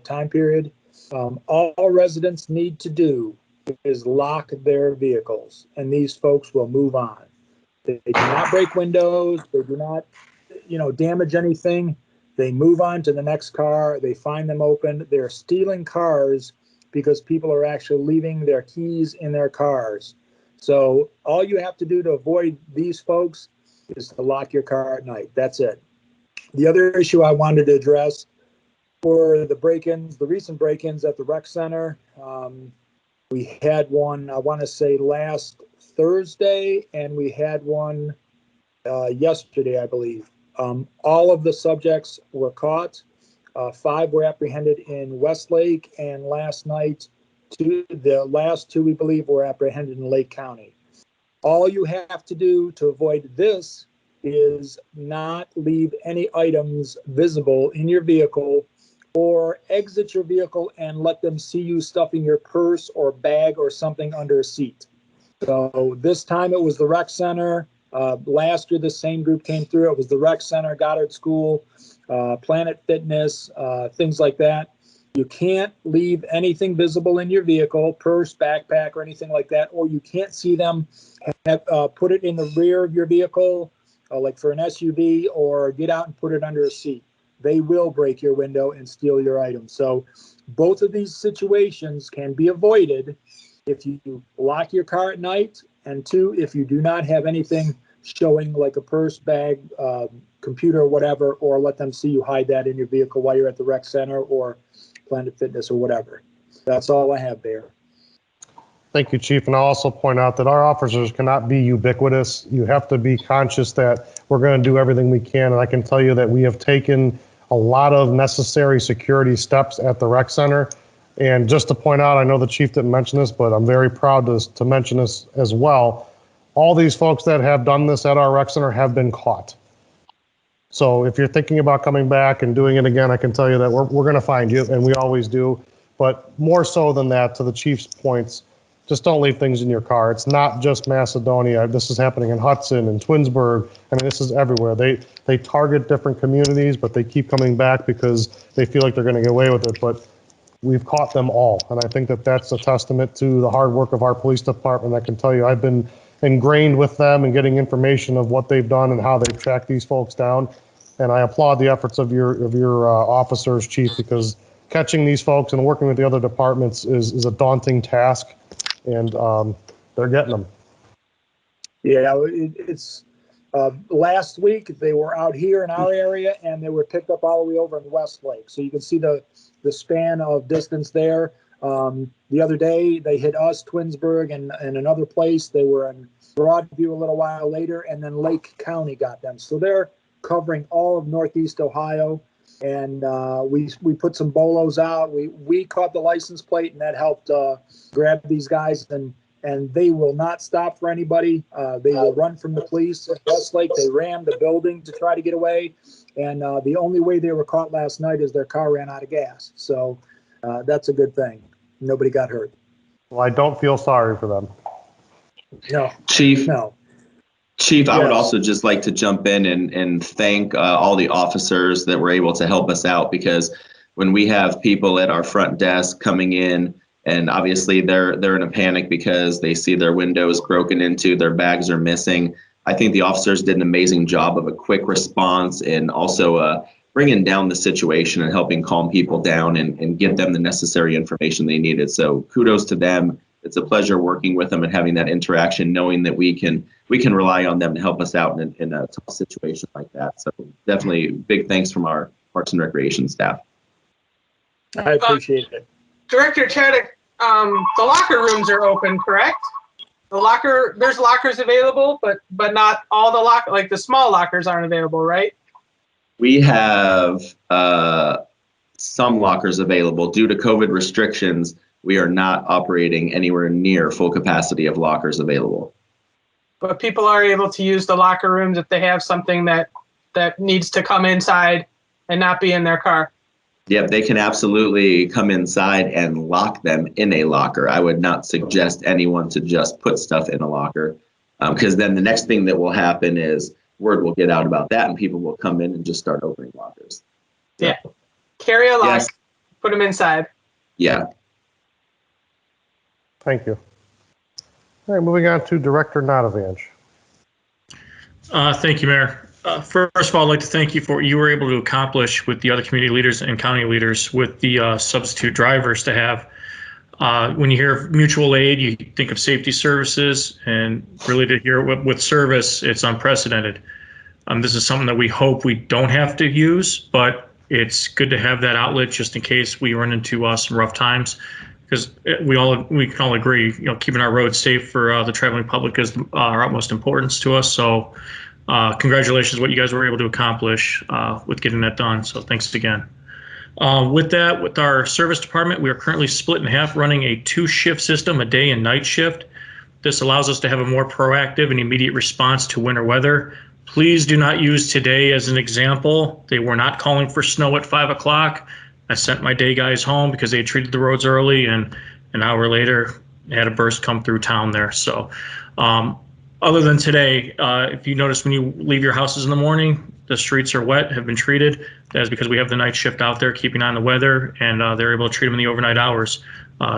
[SPEAKER 17] time period. All residents need to do is lock their vehicles, and these folks will move on. They do not break windows. They do not, damage anything. They move on to the next car. They find them open. They're stealing cars because people are actually leaving their keys in their cars. So all you have to do to avoid these folks is to lock your car at night. That's it. The other issue I wanted to address were the break-ins, the recent break-ins at the rec center. We had one, I want to say last Thursday, and we had one yesterday, I believe. All of the subjects were caught. 5 were apprehended in Westlake, and last night, the last 2, we believe, were apprehended in Lake County. All you have to do to avoid this is not leave any items visible in your vehicle, or exit your vehicle and let them see you stuffing your purse or bag or something under a seat. So this time it was the rec center. Last year, the same group came through. It was the rec center, Goddard School, Planet Fitness, things like that. You can't leave anything visible in your vehicle, purse, backpack, or anything like that, or you can't see them. Put it in the rear of your vehicle, like for an SUV, or get out and put it under a seat. They will break your window and steal your items. So both of these situations can be avoided if you lock your car at night, and 2, if you do not have anything showing like a purse, bag, computer, or whatever, or let them see you hide that in your vehicle while you're at the rec center or Planet Fitness or whatever. That's all I have there.
[SPEAKER 8] Thank you, Chief. And I'll also point out that our officers cannot be ubiquitous. You have to be conscious that we're going to do everything we can. And I can tell you that we have taken a lot of necessary security steps at the rec center. And just to point out, I know the chief didn't mention this, but I'm very proud to mention this as well. All these folks that have done this at our rec center have been caught. So if you're thinking about coming back and doing it again, I can tell you that we're going to find you, and we always do. But more so than that, to the chief's points, just don't leave things in your car. It's not just Macedonia. This is happening in Hudson and Twinsburg. I mean, this is everywhere. They target different communities, but they keep coming back because they feel like they're going to get away with it. But we've caught them all. And I think that that's a testament to the hard work of our police department. I can tell you, I've been ingrained with them and getting information of what they've done and how they've tracked these folks down. And I applaud the efforts of your officers, Chief, because catching these folks and working with the other departments is a daunting task, and they're getting them.
[SPEAKER 17] Yeah, it's last week they were out here in our area, and they were picked up all the way over in Westlake. So you can see the span of distance there. The other day they hit us, Twinsburg, and another place. They were in Broadview a little while later, and then Lake County got them. So they're covering all of Northeast Ohio. And we put some bolos out. We caught the license plate, and that helped grab these guys. And they will not stop for anybody. They will run from the police at Westlake. They rammed the building to try to get away. And the only way they were caught last night is their car ran out of gas. So that's a good thing. Nobody got hurt.
[SPEAKER 8] Well, I don't feel sorry for them.
[SPEAKER 17] No.
[SPEAKER 7] Chief.
[SPEAKER 17] No.
[SPEAKER 7] Chief, I would
[SPEAKER 17] Yes.
[SPEAKER 7] also just like to jump in and thank all the officers that were able to help us out, because when we have people at our front desk coming in, and obviously they're in a panic because they see their windows broken into, their bags are missing. I think the officers did an amazing job of a quick response, and also bringing down the situation and helping calm people down and give them the necessary information they needed. So kudos to them. It's a pleasure working with them and having that interaction, knowing that we can rely on them to help us out in a tough situation like that. So definitely big thanks from our Parks and Recreation staff.
[SPEAKER 17] I appreciate it.
[SPEAKER 2] Director Chaddock, the locker rooms are open, correct? There's lockers available, but not all like the small lockers aren't available, right?
[SPEAKER 7] We have some lockers available. Due to COVID restrictions, we are not operating anywhere near full capacity of lockers available.
[SPEAKER 2] But people are able to use the locker rooms if they have something that needs to come inside and not be in their car.
[SPEAKER 7] Yep, they can absolutely come inside and lock them in a locker. I would not suggest anyone to just put stuff in a locker, because then the next thing that will happen is word will get out about that, and people will come in and just start opening lockers. So,
[SPEAKER 2] yeah, carry a lock,
[SPEAKER 7] yes.
[SPEAKER 2] Put them inside.
[SPEAKER 7] Yeah.
[SPEAKER 8] Thank you. All right, moving on to Director Notavanch.
[SPEAKER 11] Thank you, Mayor. First of all, I'd like to thank you for what you were able to accomplish with the other community leaders and county leaders with the substitute drivers to have. When you hear of mutual aid, you think of safety services, and really to hear it with service, it's unprecedented. This is something that we hope we don't have to use, but it's good to have that outlet just in case we run into some rough times. Because we can all agree, keeping our roads safe for the traveling public is our utmost importance to us. So, congratulations, what you guys were able to accomplish with getting that done. So, thanks again. With that, with our service department, we are currently split in half, running a 2-shift system, a day and night shift. This allows us to have a more proactive and immediate response to winter weather. Please do not use today as an example. They were not calling for snow at 5 o'clock. I sent my day guys home because they had treated the roads early, and an hour later, they had a burst come through town there. So other than today, if you notice when you leave your houses in the morning, the streets are wet, have been treated. That is because we have the night shift out there keeping on the weather, and they're able to treat them in the overnight hours.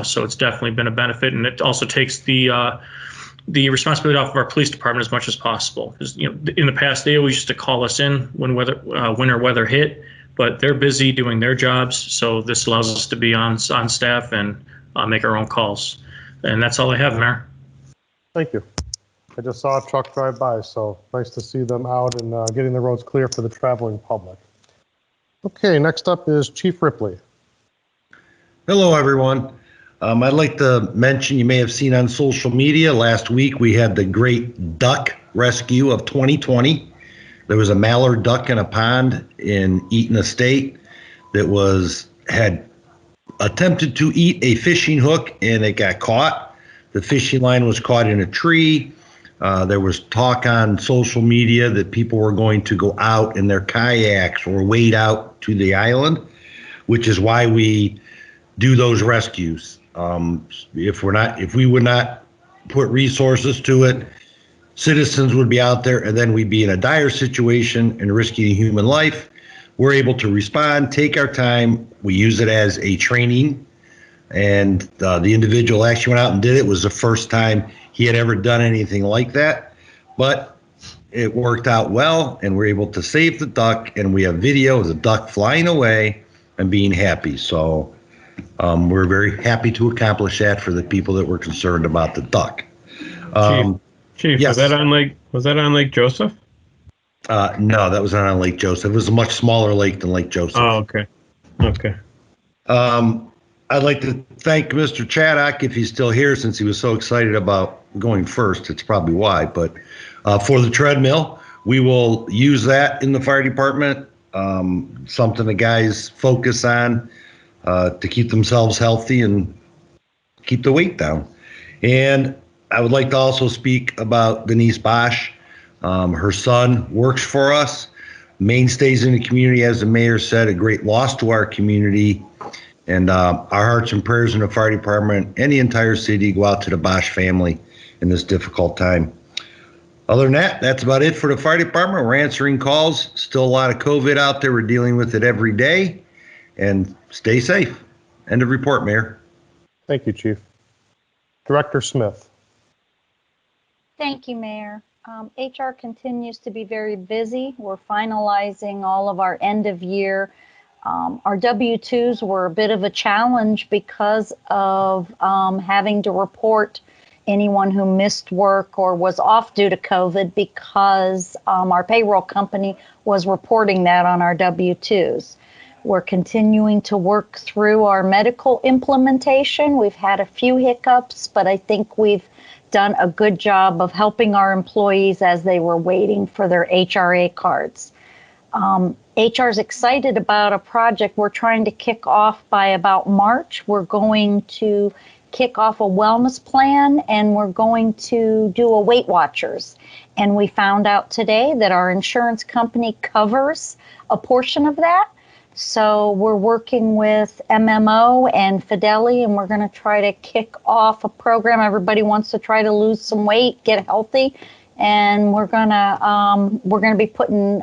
[SPEAKER 11] So it's definitely been a benefit, and it also takes the responsibility off of our police department as much as possible. Because in the past, they always used to call us in when winter weather hit, but they're busy doing their jobs, so this allows us to be on staff and make our own calls. And that's all I have, Mayor.
[SPEAKER 8] Thank you. I just saw a truck drive by, so nice to see them out and getting the roads clear for the traveling public. Okay, next up is Chief Ripley.
[SPEAKER 6] Hello, everyone. I'd like to mention, you may have seen on social media, last week we had the great duck rescue of 2020. There was a mallard duck in a pond in Eaton Estate that had attempted to eat a fishing hook, and it got caught. The fishing line was caught in a tree. There was talk on social media that people were going to go out in their kayaks or wade out to the island, which is why we do those rescues. If we would not put resources to it, citizens would be out there and then we'd be in a dire situation and risking human life. We're able to respond, take our time. We use it as a training. And the individual actually went out and did it. It was the first time he had ever done anything like that. But it worked out well, and we're able to save the duck. And we have video of the duck flying away and being happy. So we're very happy to accomplish that for the people that were concerned about the duck.
[SPEAKER 10] Chief,
[SPEAKER 6] yes.
[SPEAKER 10] was that on Lake Joseph?
[SPEAKER 6] No, that was not on Lake Joseph. It was a much smaller lake than Lake Joseph.
[SPEAKER 10] Oh, okay. Okay.
[SPEAKER 6] I'd like to thank Mr. Chaddock if he's still here, since he was so excited about going first. It's probably why. But for the treadmill, we will use that in the fire department. Something the guys focus on to keep themselves healthy and keep the weight down. And I would like to also speak about Denise Bosch. Her son works for us, mainstays in the community, as the mayor said, a great loss to our community. And our hearts and prayers in the fire department and the entire city go out to the Bosch family in this difficult time. Other than that, that's about it for the fire department. We're answering calls. Still a lot of COVID out there. We're dealing with it every day. And stay safe. End of report, Mayor.
[SPEAKER 8] Thank you, Chief. Director Smith.
[SPEAKER 14] Thank you, Mayor. HR continues to be very busy. We're finalizing all of our end of year. Our W-2s were a bit of a challenge because of having to report anyone who missed work or was off due to COVID, because our payroll company was reporting that on our W-2s. We're continuing to work through our medical implementation. We've had a few hiccups, but I think we've done a good job of helping our employees as they were waiting for their HRA cards. HR is excited about a project we're trying to kick off by about March. We're going to kick off a wellness plan, and we're going to do a Weight Watchers. And we found out today that our insurance company covers a portion of that. So we're working with MMO and Fidelity, and we're going to try to kick off a program. Everybody wants to try to lose some weight, get healthy. And we're gonna be putting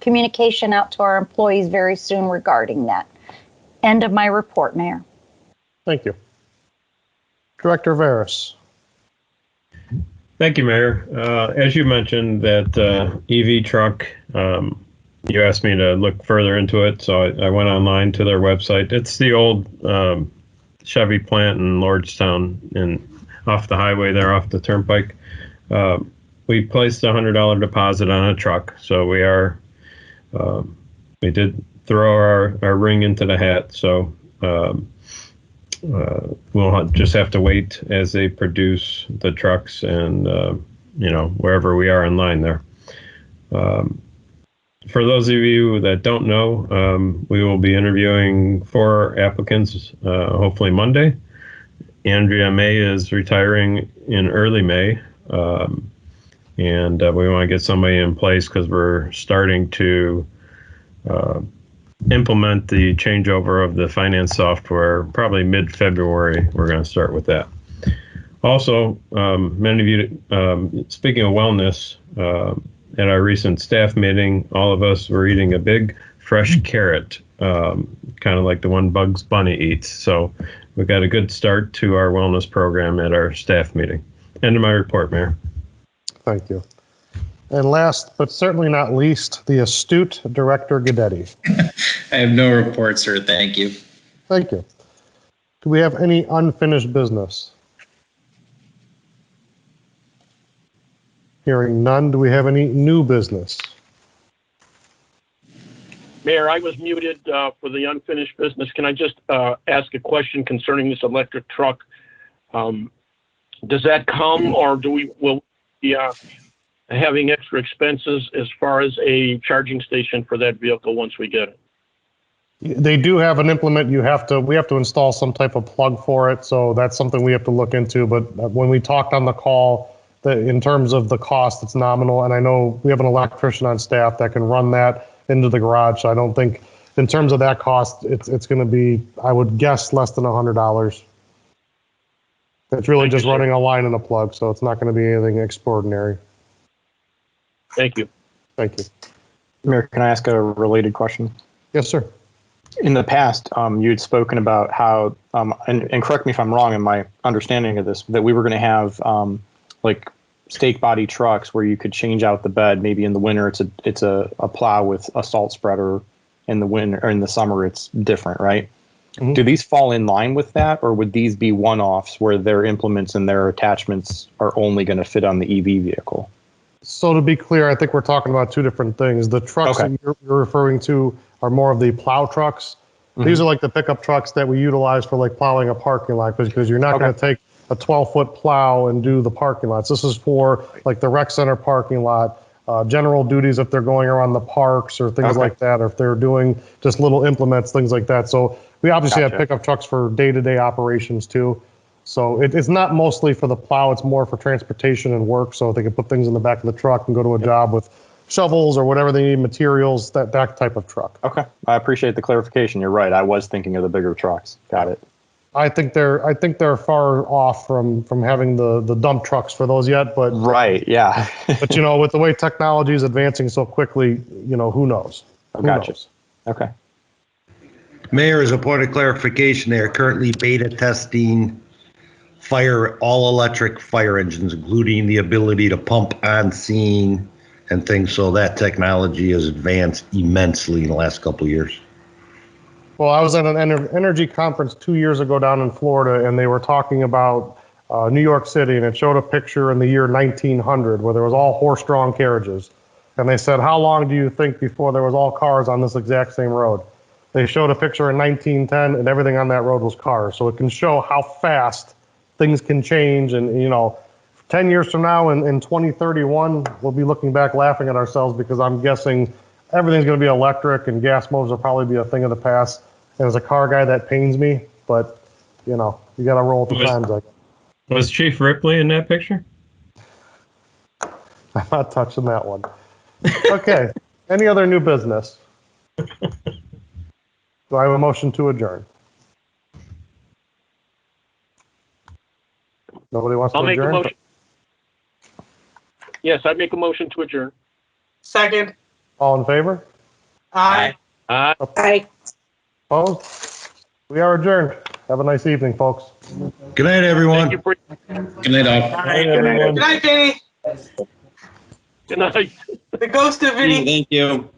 [SPEAKER 14] communication out to our employees very soon regarding that. End of my report, Mayor.
[SPEAKER 8] Thank you. Director Veras.
[SPEAKER 10] Thank you, Mayor. As you mentioned, that EV truck, you asked me to look further into it, so I went online to their website. It's the old Chevy plant in Lordstown, off the highway there, off the turnpike. We placed a $100 deposit on a truck, so we did throw our ring into the hat. So we'll just have to wait as they produce the trucks and wherever we are in line there. For those of you that don't know, we will be interviewing 4 applicants, hopefully Monday. Andrea May is retiring in early May. And we want to get somebody in place because we're starting to implement the changeover of the finance software. Probably mid-February, we're going to start with that. Also, many of you, speaking of wellness, at our recent staff meeting, all of us were eating a big fresh carrot, kind of like the one Bugs Bunny eats. So we got a good start to our wellness program at our staff meeting. End of my report, Mayor.
[SPEAKER 8] Thank you. And last, but certainly not least, the astute Director Guidetti.
[SPEAKER 5] I have no report, sir. Thank you.
[SPEAKER 8] Thank you. Do we have any unfinished business? Hearing none, do we have any new business?
[SPEAKER 9] Mayor, I was muted for the unfinished business. Can I just ask a question concerning this electric truck? Does that come, or will we be having extra expenses as far as a charging station for that vehicle once we get it?
[SPEAKER 8] They do have an implement. We have to install some type of plug for it, so that's something we have to look into. But when we talked on the call, in terms of the cost, it's nominal. And I know we have an electrician on staff that can run that into the garage. So I don't think, in terms of that cost, it's going to be, I would guess, less than $100. It's really just running a line and a plug, so it's not going to be anything extraordinary.
[SPEAKER 9] Thank you.
[SPEAKER 8] Thank you.
[SPEAKER 4] Mayor, can I ask a related question?
[SPEAKER 8] Yes, sir.
[SPEAKER 4] In the past, you had spoken about how, and correct me if I'm wrong in my understanding of this, that we were going to have like stake body trucks where you could change out the bed. Maybe in the winter it's a plow with a salt spreader. In the winter or in the summer it's different, right? Mm-hmm. Do these fall in line with that, or would these be one-offs where their implements and their attachments are only going to fit on the EV vehicle?
[SPEAKER 8] So to be clear, I think we're talking about two different things. The trucks that you're referring to are more of the plow trucks. Mm-hmm. These are like the pickup trucks that we utilize for like plowing a parking lot, because you're not going to take a 12-foot plow and do the parking lots. This is for like the rec center parking lot, general duties if they're going around the parks or things like that, or if they're doing just little implements, things like that. So we obviously have pickup trucks for day-to-day operations too. So it's not mostly for the plow, it's more for transportation and work. So they can put things in the back of the truck and go to a job with shovels or whatever they need, materials, that type of truck.
[SPEAKER 4] Okay, I appreciate the clarification. You're right. I was thinking of the bigger trucks. Got it.
[SPEAKER 8] I think they're far off from having the dump trucks for those yet, but
[SPEAKER 4] right, yeah.
[SPEAKER 8] But with the way technology is advancing so quickly, who knows?
[SPEAKER 4] Gotcha. Okay.
[SPEAKER 6] Mayor, as a point of clarification, they are currently beta testing all-electric fire engines, including the ability to pump on scene and things. So that technology has advanced immensely in the last couple of years.
[SPEAKER 8] Well, I was at an energy conference 2 years ago down in Florida, and they were talking about New York City, and it showed a picture in the year 1900 where there was all horse-drawn carriages. And they said, how long do you think before there was all cars on this exact same road? They showed a picture in 1910, and everything on that road was cars. So it can show how fast things can change. And, 10 years from now, in 2031, we'll be looking back laughing at ourselves, because I'm guessing everything's going to be electric and gas motors will probably be a thing of the past. And as a car guy, that pains me, but you got to roll with the times. I guess.
[SPEAKER 10] Was Chief Ripley in that picture?
[SPEAKER 8] I'm not touching that one. Okay. Any other new business? Do I have a motion to adjourn? Nobody wants to adjourn?
[SPEAKER 9] I'll make a motion. Yes, I make a motion to adjourn.
[SPEAKER 2] Second.
[SPEAKER 8] All in favor?
[SPEAKER 2] Aye.
[SPEAKER 1] Aye.
[SPEAKER 8] Opposed? We are adjourned. Have a nice evening, folks.
[SPEAKER 6] Good night, everyone.
[SPEAKER 9] Thank you
[SPEAKER 5] Good night, all.
[SPEAKER 2] Good night, Vinny.
[SPEAKER 9] Good night.
[SPEAKER 2] The ghost of Vinny.
[SPEAKER 5] Thank you.